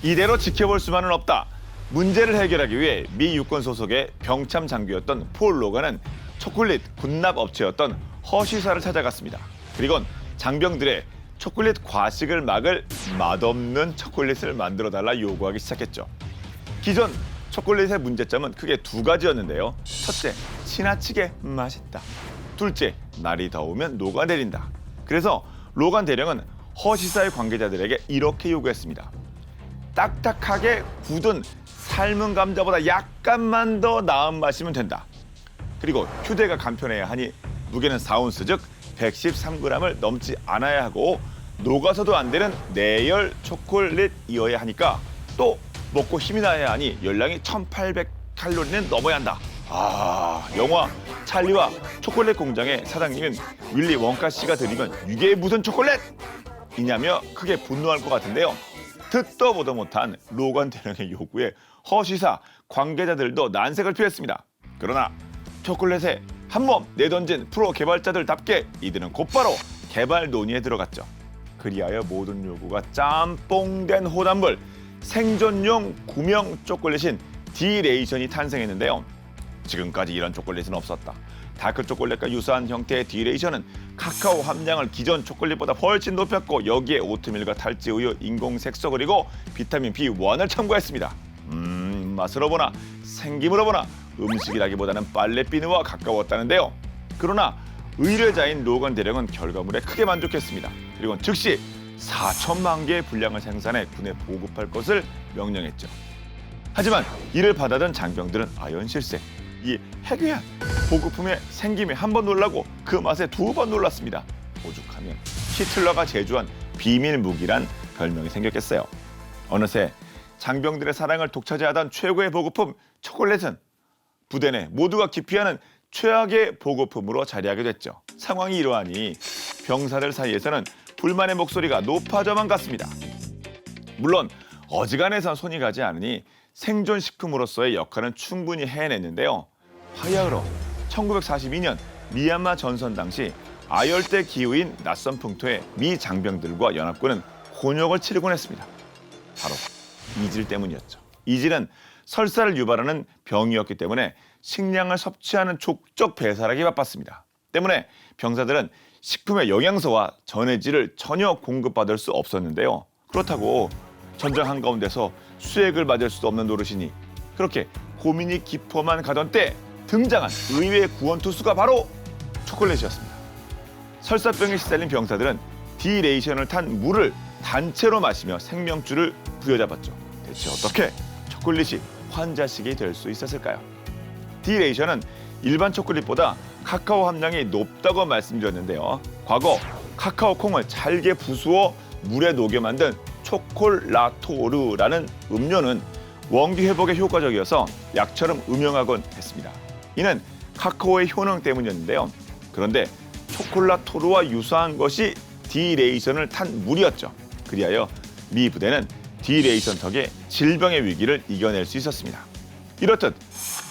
이대로 지켜볼 수만은 없다. 문제를 해결하기 위해 미 육군 소속의 병참 장교였던 폴 로건은 초콜릿 군납 업체였던 허쉬사를 찾아갔습니다. 그리곤 장병들의 초콜릿 과식을 막을 맛없는 초콜릿을 만들어달라 요구하기 시작했죠. 기존 초콜릿의 문제점은 크게 두 가지였는데요. 첫째, 지나치게 맛있다. 둘째, 날이 더우면 녹아내린다. 그래서 로건 대령은 허쉬사의 관계자들에게 이렇게 요구했습니다. 딱딱하게 굳은 삶은 감자보다 약간만 더 나은 맛이면 된다. 그리고 휴대가 간편해야 하니 무게는 4온스, 즉 113g을 넘지 않아야 하고 녹아서도 안 되는 내열 초콜릿이어야 하니까 또 먹고 힘이 나야 하니 열량이 1800칼로리는 넘어야 한다. 영화 찰리와 초콜릿 공장의 사장님인 윌리 원카 씨가 들으면 이게 무슨 초콜릿? 이냐며 크게 분노할 것 같은데요. 듣도 보도 못한 로건 대령의 요구에 허쉬사 관계자들도 난색을 피했습니다. 그러나 초콜릿에 한몸 내던진 프로 개발자들답게 이들은 곧바로 개발 논의에 들어갔죠. 그리하여 모든 요구가 짬뽕된 호단물 생존용 구명 초콜릿인 디레이션이 탄생했는데요. 지금까지 이런 초콜릿은 없었다. 다크 초콜릿과 유사한 형태의 디레이션은 카카오 함량을 기존 초콜릿보다 훨씬 높였고 여기에 오트밀과 탈지 우유, 인공 색소 그리고 비타민 B1을 첨가했습니다. 맛으로 보나 생김으로 보나 음식이라기보다는 빨래 비누와 가까웠다는데요. 그러나 의뢰자인 로건 대령은 결과물에 크게 만족했습니다. 그리고 즉시 4천만 개의 분량을 생산해 군에 보급할 것을 명령했죠. 하지만 이를 받아든 장병들은 아연실세, 이 해괴한 보급품의 생김에 한 번 놀라고 그 맛에 2번 놀랐습니다. 오죽하면 히틀러가 제조한 비밀 무기란 별명이 생겼겠어요. 어느새 장병들의 사랑을 독차지하던 최고의 보급품 초콜릿은 부대 내 모두가 기피하는 최악의 보급품으로 자리하게 됐죠. 상황이 이러하니 병사들 사이에서는 불만의 목소리가 높아져만 갔습니다. 물론 어지간해선 손이 가지 않으니 생존식품으로서의 역할은 충분히 해냈는데요. 화야흐로 1942년 미얀마 전선 당시 아열대 기후인 낯선 풍토에 미 장병들과 연합군은 곤욕을 치르곤 했습니다. 바로 이질 때문이었죠. 이질은 설사를 유발하는 병이었기 때문에 식량을 섭취하는 족적 배설하기 바빴습니다. 때문에 병사들은 식품의 영양소와 전해질을 전혀 공급받을 수 없었는데요. 그렇다고 전장 한가운데서 수액을 맞을 수 없는 노릇이니 그렇게 고민이 깊어만 가던 때 등장한 의외의 구원투수가 바로 초콜릿이었습니다. 설사병에 시달린 병사들은 디레이션을 탄 물을 단체로 마시며 생명줄을 부여잡았죠. 대체 어떻게 초콜릿이 환자식이 될 수 있었을까요? 디레이션은 일반 초콜릿보다 카카오 함량이 높다고 말씀드렸는데요. 과거 카카오 콩을 잘게 부수어 물에 녹여 만든 초콜라토르라는 음료는 원기 회복에 효과적이어서 약처럼 음용하곤 했습니다. 이는 카카오의 효능 때문이었는데요. 그런데 초콜라토르와 유사한 것이 디레이션을 탄 물이었죠. 그리하여 미 부대는 디레이션 덕에 질병의 위기를 이겨낼 수 있었습니다. 이렇듯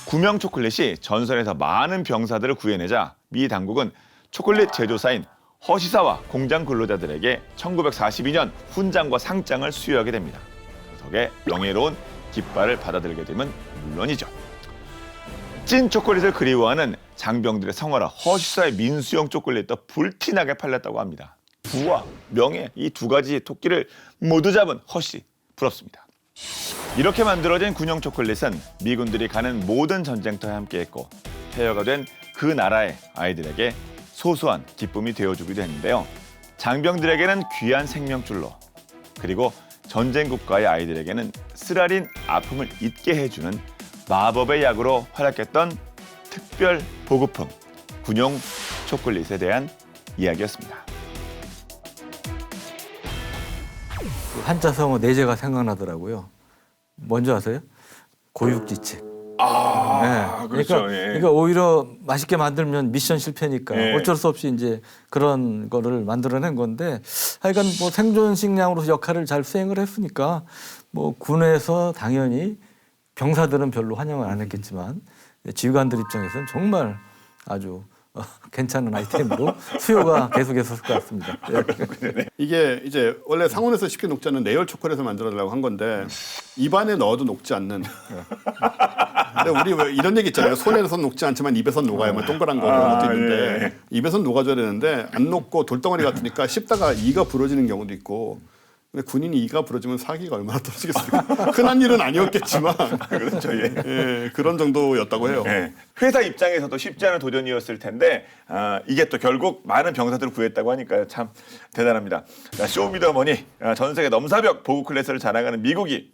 구명 초콜릿이 전선에서 많은 병사들을 구해내자 미 당국은 초콜릿 제조사인 허시사와 공장 근로자들에게 1942년 훈장과 상장을 수여하게 됩니다. 그 덕에 명예로운 깃발을 받아들게 되면 물론이죠. 찐 초콜릿을 그리워하는 장병들의 성화라 허시사의 민수용 초콜릿도 불티나게 팔렸다고 합니다. 부와 명예 이 두 가지 토끼를 모두 잡은 허시 부럽습니다. 이렇게 만들어진 군용 초콜릿은 미군들이 가는 모든 전쟁터에 함께했고 폐허가 된 그 나라의 아이들에게 소소한 기쁨이 되어주기도 했는데요. 장병들에게는 귀한 생명줄로 그리고 전쟁국가의 아이들에게는 쓰라린 아픔을 잊게 해주는 마법의 약으로 활약했던 특별 보급품 군용 초콜릿에 대한 이야기였습니다. 한자성어 네 제가 생각나더라고요. 뭔지 아세요? 고육지책. 네. 그렇죠. 그러니까 오히려 맛있게 만들면 미션 실패니까 예. 어쩔 수 없이 이제 그런 거를 만들어낸 건데 하여간 뭐 생존 식량으로서 역할을 잘 수행을 했으니까 뭐 군에서 당연히 병사들은 별로 환영을 안 했겠지만 지휘관들 입장에서는 정말 아주 괜찮은 아이템으로 수요가 계속했을 것 같습니다. 이게 이제 원래 상온에서 쉽게 녹지 않는 내열 초콜릿을 만들어달라고 한 건데 입안에 넣어도 녹지 않는. 근데 우리 왜 이런 얘기 있잖아요. 손에선 녹지 않지만 입에선 녹아요. 뭐 동그란 거 그런 것도 있는데 입에선 녹아줘야 되는데 안 녹고 돌덩어리 같으니까 씹다가 이가 부러지는 경우도 있고. 근데 군인이 이가 부러지면 사기가 얼마나 떨어지겠습니까? 흔한 일은 아니었겠지만 그렇죠. 예. 예, 그런 정도였다고 해요. 네. 회사 입장에서도 쉽지 않은 도전이었을 텐데 이게 또 결국 많은 병사들을 구했다고 하니까요. 참 대단합니다. 자, 쇼미더머니 전 세계 넘사벽 보급 클래스를 자랑하는 미국이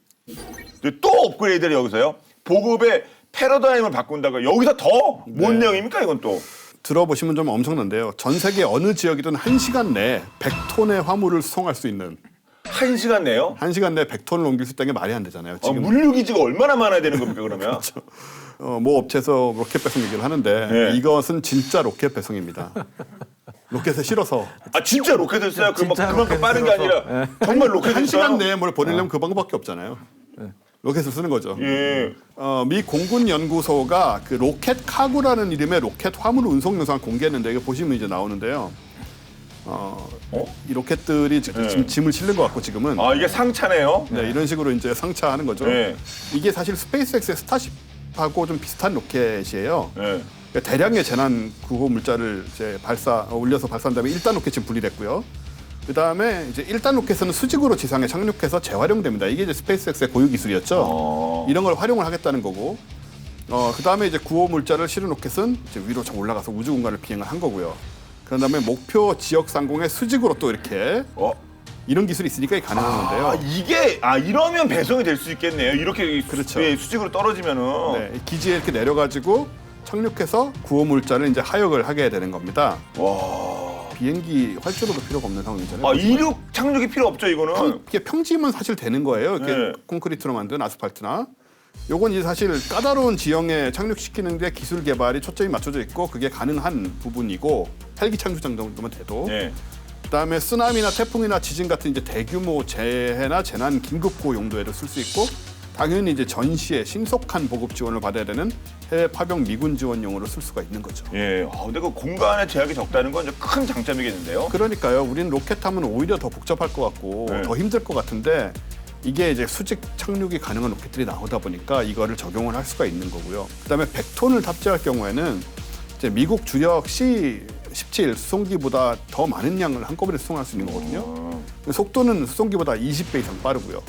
또 업그레이드를 여기서요. 보급의 패러다임을 바꾼다고 여기서 더 뭔 내용입니까 이건 또. 들어보시면 좀 엄청난데요. 전 세계 어느 지역이든 1시간 내에 100톤의 화물을 수송할 수 있는 1시간 내요? 1시간 내에 100톤을 옮길 수 있다는 게 말이 안 되잖아요. 지금 물류기지가 얼마나 많아야 되는 겁니까 그러면? 뭐 업체에서 로켓 배송 얘기를 하는데 네. 이것은 진짜 로켓 배송입니다. 로켓에 실어서 아 진짜 로켓을 써요? 그럼 진짜 그만큼 빠른 게 로켓을 아니라 정말 로켓을 써요? 1시간 내에 뭘 보내려면 그 방법밖에 없잖아요. 로켓을 쓰는 거죠. 예. 미 공군연구소가 그 로켓 카구라는 이름의 로켓 화물 운송 영상을 공개했는데 이거 보시면 이제 나오는데요. 이 로켓들이 지금 짐을 실는 것 같고 지금은 아, 이게 상차네요. 네, 이런 식으로 이제 상차하는 거죠. 네. 이게 사실 스페이스X의 스타쉽하고 좀 비슷한 로켓이에요. 네. 그러니까 대량의 재난 구호 물자를 이제 올려서 발사한 다음에 1단 로켓이 분리됐고요. 그 다음에 이제 1단 로켓은 수직으로 지상에 착륙해서 재활용됩니다. 이게 이제 스페이스X의 고유 기술이었죠. 이런 걸 활용을 하겠다는 거고. 그 다음에 이제 구호 물자를 실은 로켓은 이제 위로 좀 올라가서 우주 공간을 비행을 한 거고요. 그런 다음에 목표 지역 상공에 수직으로 또 이렇게 이런 기술이 있으니까 이게 가능한 건데요. 아, 이게 이러면 배송이 될 수 있겠네요. 이렇게 그렇죠. 수직으로 떨어지면은. 네, 기지에 이렇게 내려가지고 착륙해서 구호 물자를 이제 하역을 하게 되는 겁니다. 와. 비행기 활주로도 필요가 없는 상황이잖아요. 이륙 착륙이 필요 없죠, 이거는. 이게 평지면 사실 되는 거예요. 이렇게 네. 콘크리트로 만든 아스팔트나. 요건 이제 사실 까다로운 지형에 착륙시키는데 기술 개발이 초점이 맞춰져 있고 그게 가능한 부분이고 헬기 착륙장 정도만 돼도. 네. 그다음에 쓰나미나 태풍이나 지진 같은 이제 대규모 재해나 재난 긴급구호 용도에도 쓸 수 있고 당연히 이제 전시에 신속한 보급 지원을 받아야 되는 해외 파병 미군 지원용으로 쓸 수가 있는 거죠. 예. 근데 그 공간의 제약이 적다는 건 큰 장점이겠는데요. 그러니까요. 우리는 로켓 하면 오히려 더 복잡할 것 같고 네. 더 힘들 것 같은데 이게 이제 수직 착륙이 가능한 로켓들이 나오다 보니까 이거를 적용을 할 수가 있는 거고요. 그다음에 100톤을 탑재할 경우에는 이제 미국 주력 C-17 수송기보다 더 많은 양을 한꺼번에 수송할 수 있는 거거든요. 속도는 수송기보다 20배 이상 빠르고요.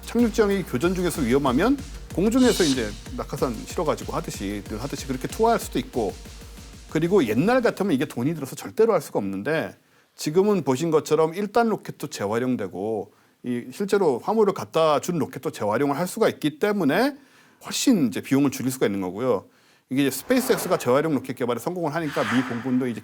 착륙 지형이 교전 중에서 위험하면 공중에서 이제 낙하산 실어가지고 늘 하듯이 그렇게 투하할 수도 있고 그리고 옛날 같으면 이게 돈이 들어서 절대로 할 수가 없는데 지금은 보신 것처럼 1단 로켓도 재활용되고 실제로 화물을 갖다 준 로켓도 재활용을 할 수가 있기 때문에 훨씬 이제 비용을 줄일 수가 있는 거고요. 이게 이제 스페이스X가 재활용 로켓 개발에 성공을 하니까 미 공군도 이제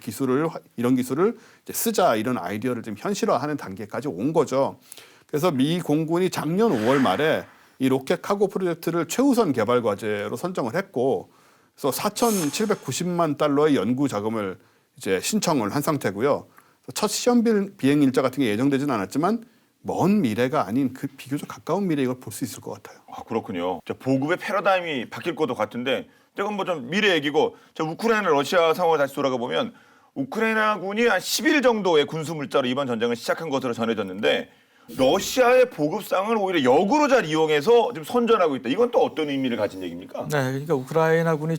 이런 기술을 이제 쓰자 이런 아이디어를 좀 현실화하는 단계까지 온 거죠. 그래서 미 공군이 작년 5월 말에 이 로켓 카고 프로젝트를 최우선 개발 과제로 선정을 했고, 그래서 4,790만 달러의 연구 자금을 이제 신청을 한 상태고요. 첫 시험 비행 일자 같은 게 예정되지는 않았지만 먼 미래가 아닌 그 비교적 가까운 미래 이걸 볼 수 있을 것 같아요. 그렇군요. 보급의 패러다임이 바뀔 것도 같은데, 이건 뭐 좀 미래 얘기고, 우크라이나 러시아 상황을 다시 돌아가 보면 우크라이나군이 한 10일 정도의 군수 물자로 이번 전쟁을 시작한 것으로 전해졌는데 러시아의 보급상을 오히려 역으로 잘 이용해서 지금 선전하고 있다. 이건 또 어떤 의미를 가진 얘기입니까? 네, 그러니까 우크라이나군이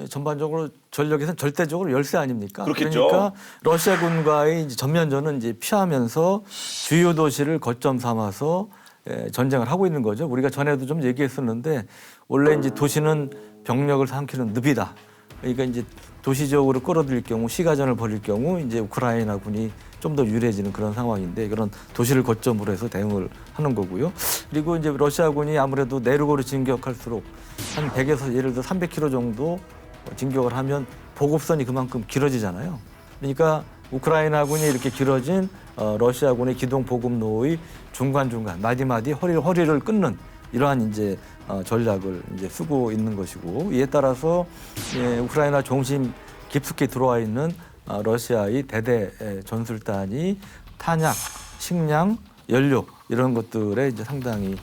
전반적으로 전력에서는 절대적으로 열세 아닙니까? 그렇겠죠. 그러니까 러시아군과의 이제 전면전은 이제 피하면서 주요 도시를 거점 삼아서 전쟁을 하고 있는 거죠. 우리가 전에도 좀 얘기했었는데 원래 이제 도시는 병력을 삼키는 늪이다. 그러니까 이제 도시적으로 끌어들일 경우 시가전을 벌일 경우 이제 우크라이나군이 좀 더 유리해지는 그런 상황인데 그런 도시를 거점으로 해서 대응을 하는 거고요. 그리고 이제 러시아군이 아무래도 내륙으로 진격할수록 한 100에서 예를 들어 300km 정도 진격을 하면 보급선이 그만큼 길어지잖아요. 그러니까 우크라이나군이 이렇게 길어진 러시아군의 기동 보급로의 중간중간 마디마디 허리를 끊는 이러한 이제 전략을 이제 쓰고 있는 것이고 이에 따라서 우크라이나 중심 깊숙이 들어와 있는 러시아의 대대 전술단이 탄약, 식량, 연료 이런 것들에 이제 상당히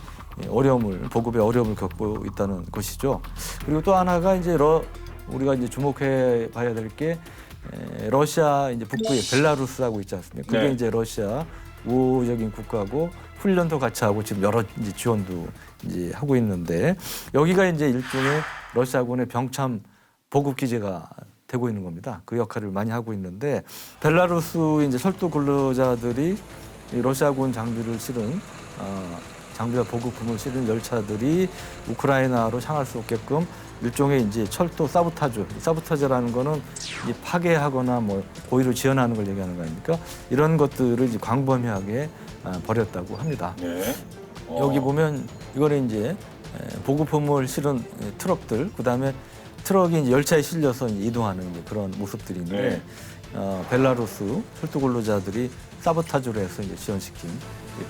보급에 어려움을 겪고 있다는 것이죠. 그리고 또 하나가 이제 우리가 이제 주목해 봐야 될 게 러시아 이제 북부에 벨라루스하고 있지 않습니까? 그게 네. 이제 러시아 우호적인 국가고 훈련도 같이 하고 지금 여러 이제 지원도 이제 하고 있는데 여기가 이제 일종의 러시아군의 병참 보급 기지가 되고 있는 겁니다. 그 역할을 많이 하고 있는데 벨라루스 이제 철도 근로자들이 러시아군 장비를 실은 장비와 보급품을 실은 열차들이 우크라이나로 향할 수 없게끔 일종의 이제 철도 사보타주라는 거는 이제 파괴하거나 뭐 고의로 지연하는 걸 얘기하는 거 아닙니까? 이런 것들을 이제 광범위하게 벌였다고 합니다. 네. 여기 보면 이거는 이제 보급품을 실은 트럭들, 그다음에 트럭이 이제 열차에 실려서 이제 이동하는 이제 그런 모습들인데 벨라루스 철도 근로자들이 사보타주로 해서 이제 지원시킨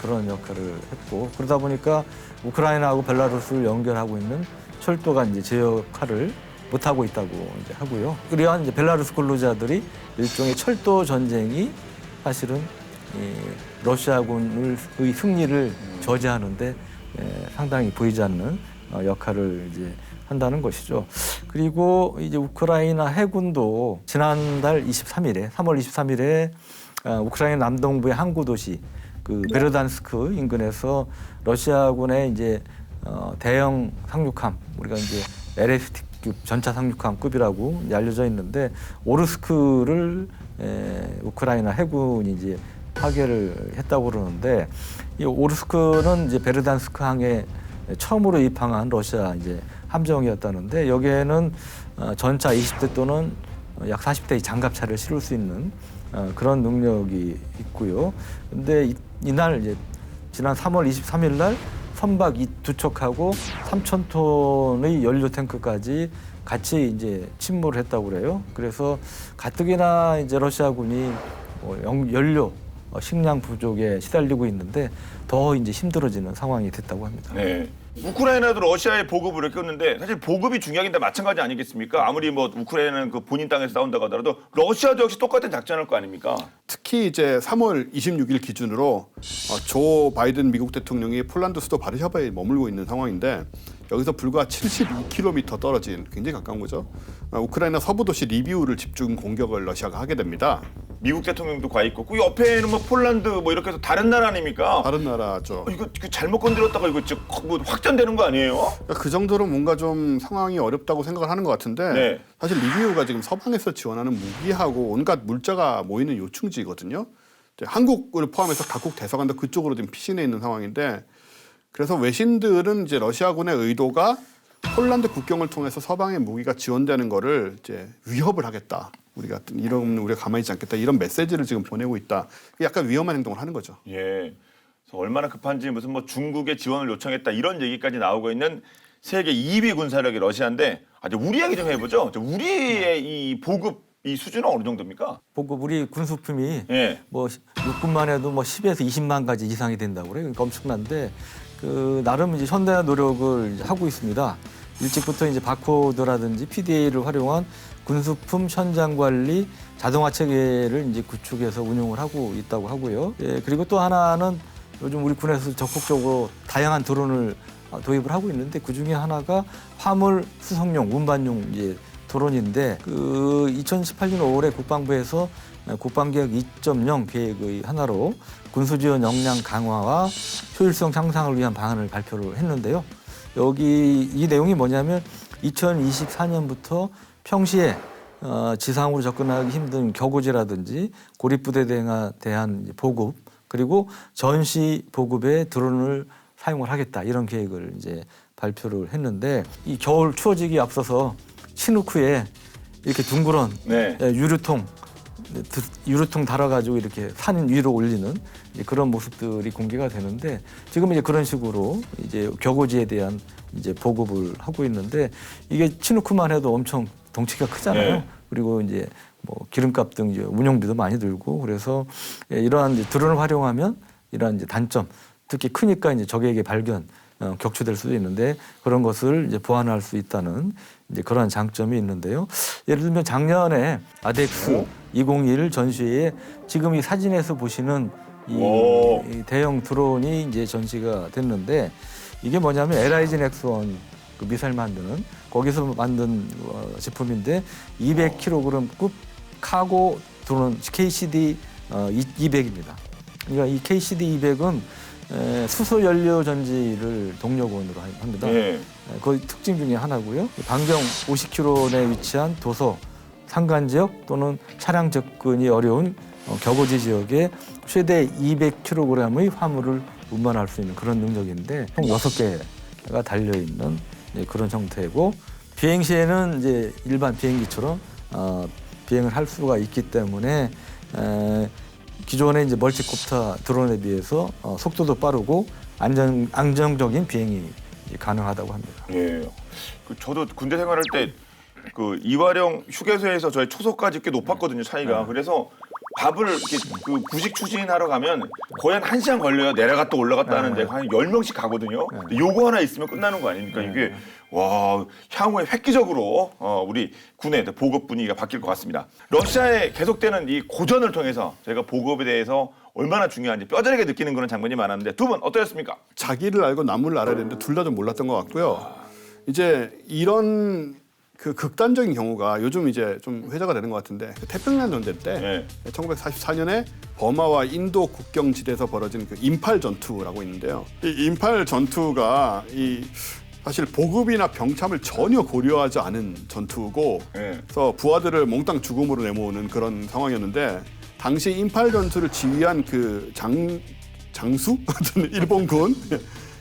그런 역할을 했고 그러다 보니까 우크라이나하고 벨라루스를 연결하고 있는 철도가 이제 제 역할을 못 하고 있다고 이제 하고요. 그리한 이제 벨라루스 근로자들이 일종의 철도 전쟁이 사실은 러시아군의 승리를 저지하는데 상당히 보이지 않는 역할을 이제 한다는 것이죠. 그리고 이제 우크라이나 해군도 지난달 3월 23일에 우크라이나 남동부의 항구 도시 그 베르단스크 인근에서 러시아군의 이제 대형 상륙함, 우리가 이제 LST급 전차 상륙함급이라고 이제 알려져 있는데 오르스크를 우크라이나 해군이 이제 파괴를 했다고 그러는데 이 오르스크는 이제 베르단스크 항에 처음으로 입항한 러시아 이제 함정이었다는데 여기에는 전차 20대 또는 약 40대의 장갑차를 실을 수 있는 그런 능력이 있고요. 근데 이날 이제 지난 3월 23일 날 선박 두 척하고 3,000톤의 연료 탱크까지 같이 이제 침몰을 했다고 그래요. 그래서 가뜩이나 이제 러시아군이 연료 식량 부족에 시달리고 있는데 더 이제 힘들어지는 상황이 됐다고 합니다. 네. 우크라이나도 러시아에 보급을 했었는데 사실 보급이 중요한데 마찬가지 아니겠습니까? 아무리 뭐 우크라이나는 그 본인 땅에서 싸운다고 하더라도 러시아도 역시 똑같은 작전을 할 거 아닙니까? 특히 이제 3월 26일 기준으로 조 바이든 미국 대통령이 폴란드 수도 바르샤바에 머물고 있는 상황인데 여기서 불과 72km 떨어진 굉장히 가까운 거죠. 우크라이나 서부 도시 리비우를 집중 공격을 러시아가 하게 됩니다. 미국 대통령도 가 있고 그 옆에는 뭐 폴란드 뭐 이렇게 해서 다른 나라 아닙니까? 다른 나라죠. 이거 잘못 건드렸다가 이거 지금 뭐 확전되는 거 아니에요? 그러니까 그 정도로 뭔가 좀 상황이 어렵다고 생각을 하는 것 같은데 네. 사실 리비우가 지금 서방에서 지원하는 무기하고 온갖 물자가 모이는 요충지거든요. 이제 한국을 포함해서 각국 대사관도 그쪽으로 지금 피신해 있는 상황인데 그래서 외신들은 이제 러시아군의 의도가 폴란드 국경을 통해서 서방의 무기가 지원되는 거를 이제 위협을 하겠다. 우리가 가만히 있지 않겠다. 이런 메시지를 지금 보내고 있다. 약간 위험한 행동을 하는 거죠. 예. 그래서 얼마나 급한지 무슨 뭐 중국의 지원을 요청했다 이런 얘기까지 나오고 있는 세계 2위 군사력이 러시아인데 이제 우리 얘기 좀 해보죠. 우리의 이 보급 이 수준은 어느 정도입니까? 보급 우리 군수품이 예. 뭐 육군만 해도 뭐 10에서 20만 가지 이상이 된다고 그래요. 그러니까 엄청난데 그 나름 이제 현대화 노력을 이제 하고 있습니다. 일찍부터 이제 바코드라든지 PDA를 활용한 군수품 현장 관리 자동화 체계를 이제 구축해서 운용을 하고 있다고 하고요. 예, 그리고 또 하나는 요즘 우리 군에서 적극적으로 다양한 드론을 도입을 하고 있는데 그 중에 하나가 화물 수송용 운반용 이제 드론인데 그 2018년 5월에 국방부에서 국방개혁 2.0 계획의 하나로 군수지원 역량 강화와 효율성 향상을 위한 방안을 발표를 했는데요. 여기 이 내용이 뭐냐면 2024년부터 평시에 지상으로 접근하기 힘든 격오지라든지 고립부대에 대한 보급 그리고 전시 보급에 드론을 사용을 하겠다 이런 계획을 이제 발표를 했는데 이 겨울 추워지기 앞서서 치누크에 이렇게 둥그런 네. 유류통 달아가지고 이렇게 산 위로 올리는 그런 모습들이 공개가 되는데 지금 이제 그런 식으로 이제 격오지에 대한 이제 보급을 하고 있는데 이게 치누크만 해도 엄청 덩치가 크잖아요. 네. 그리고 이제 뭐 기름값 등 이제 운영비도 많이 들고 그래서 이러한 이제 드론을 활용하면 이러한 이제 단점 특히 크니까 이제 적에게 격추될 수도 있는데 그런 것을 이제 보완할 수 있다는 이제 그런 장점이 있는데요. 예를 들면 작년에 아덱스 201 전시회에 지금 이 사진에서 보시는 이 대형 드론이 이제 전시가 됐는데 이게 뭐냐면 LIG 넥스원 그 미사일 만드는 거기서 만든 제품인데 200kg급 카고 드론 KCD 200입니다. 그러니까 이 KCD 200은 수소 연료 전지를 동력원으로 합니다. 네. 그 특징 중에 하나고요. 반경 50km 내에 위치한 도서, 산간 지역 또는 차량 접근이 어려운 격오지 지역에 최대 200kg의 화물을 운반할 수 있는 그런 능력인데 총 6개가 달려 있는 그런 형태고 비행 시에는 이제 일반 비행기처럼 비행을 할 수가 있기 때문에 기존의 이제 멀티콥터 드론에 비해서 속도도 빠르고 안정적인 비행이 가능하다고 합니다. 예. 저도 군대 생활할 때 그 이화령 휴게소에서 저희 초소까지 꽤 높았거든요 차이가. 그래서 밥을 이렇게 그 부식 추진하러 가면 거의 한 1시간 걸려요. 내려갔다 올라갔다 하는데 한 10명씩 가거든요. 요거 하나 있으면 끝나는 거 아닙니까? 이게 와 향후에 획기적으로 우리 군의 보급 분위기가 바뀔 것 같습니다. 러시아에 계속되는 이 고전을 통해서 저희가 보급에 대해서 얼마나 중요한지 뼈저리게 느끼는 그런 장면이 많았는데 두 분 어떠셨습니까? 자기를 알고 남을 알아야 되는데 둘 다 좀 몰랐던 것 같고요. 이제 이런 그 극단적인 경우가 요즘 이제 좀 회자가 되는 것 같은데 그 태평양 전쟁 때 1944년에 버마와 인도 국경지대에서 벌어진 그 인팔 전투라고 있는데요. 이 인팔 전투가 사실 보급이나 병참을 전혀 고려하지 않은 전투고 그래서 부하들을 몽땅 죽음으로 내모으는 그런 상황이었는데 당시 인팔 전투를 지휘한 그 장수 하여튼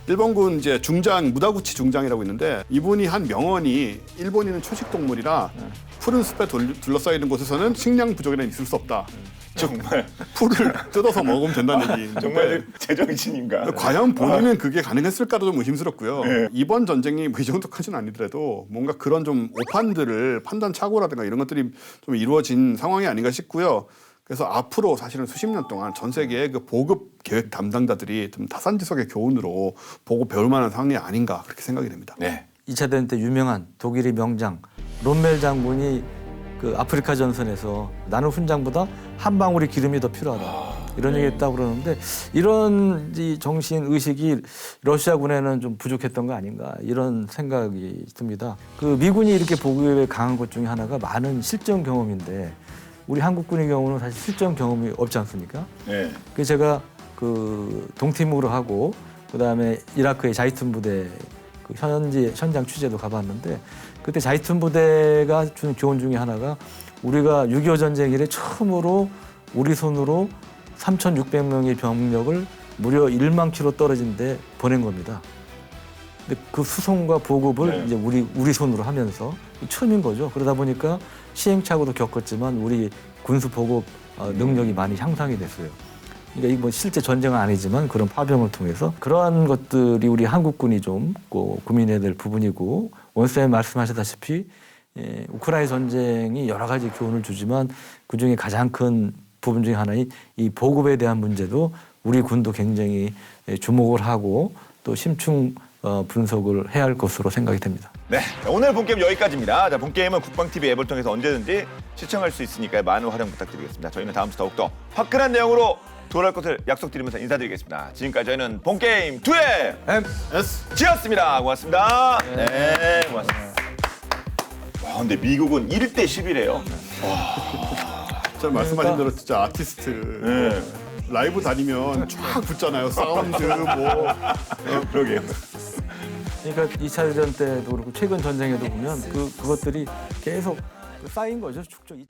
일본군 이제 중장 무다구치 중장이라고 있는데 이분이 한 명언이 일본인은 초식 동물이라 푸른 숲에 둘러싸여 있는 곳에서는 식량 부족에는 있을 수 없다. 정말 풀을 뜯어서 먹으면 된다는 얘기. 정말 제정신인가? 과연 본인은 그게 가능했을까도 좀 의심스럽고요. 이번 전쟁이 뭐 이 정도까지는 아니더라도 뭔가 그런 좀 오판들을 판단 착오라든가 이런 것들이 좀 이루어진 상황이 아닌가 싶고요. 그래서 앞으로 사실은 수십 년 동안 전 세계의 그 보급 계획 담당자들이 좀 타산지석의 교훈으로 보고 배울 만한 상황이 아닌가 그렇게 생각이 됩니다. 네. 2차 대전 때 유명한 독일의 명장 롬멜 장군이 그 아프리카 전선에서 나는 훈장보다 한 방울의 기름이 더 필요하다. 이런 얘기했다고 그러는데 이런 이 정신 의식이 러시아군에는 좀 부족했던 거 아닌가 이런 생각이 듭니다. 그 미군이 이렇게 보급에 강한 것 중에 하나가 많은 실전 경험인데 우리 한국군의 경우는 사실 실전 경험이 없지 않습니까? 네. 그래서 제가 그 동티모르 하고 그다음에 이라크의 자이툰 부대 그 현장 취재도 가봤는데 그때 자이툰 부대가 준 교훈 중에 하나가 우리가 6.25 전쟁 이래 처음으로 우리 손으로 3,600명의 병력을 무려 1만 킬로 떨어진 데 보낸 겁니다. 근데 그 수송과 보급을 이제 우리 손으로 하면서 처음인 거죠. 그러다 보니까 시행착오도 겪었지만 우리 군수 보급 능력이 많이 향상이 됐어요. 그러니까 이 뭐 실제 전쟁은 아니지만 그런 파병을 통해서 그러한 것들이 우리 한국군이 좀 고민해야 될 부분이고 원쌤 말씀하셨다시피 우크라이나 전쟁이 여러 가지 교훈을 주지만 그중에 가장 큰 부분 중에 하나인 이 보급에 대한 문제도 우리 군도 굉장히 주목을 하고 또 심층 분석을 해야 할 것으로 생각이 됩니다. 네, 오늘 본게임 여기까지입니다. 자, 본게임은 국방TV 앱을 통해서 언제든지 시청할 수 있으니까 많은 활용 부탁드리겠습니다. 저희는 다음 주 더욱더 화끈한 내용으로 돌아올 것을 약속드리면서 인사드리겠습니다. 지금까지 저희는 본게임 2의 MSG였습니다. 고맙습니다. 네, 고맙습니다. 와, 근데 미국은 1대 10이래요. 진짜 말씀하신 대로 진짜 아티스트 라이브 다니면 쫙 붙잖아요. 사운드 뭐 그러게요. 그러니까 2차 대전 때도 그렇고 최근 전쟁에도 보면 그것들이 계속 쌓인 거죠. 축적이.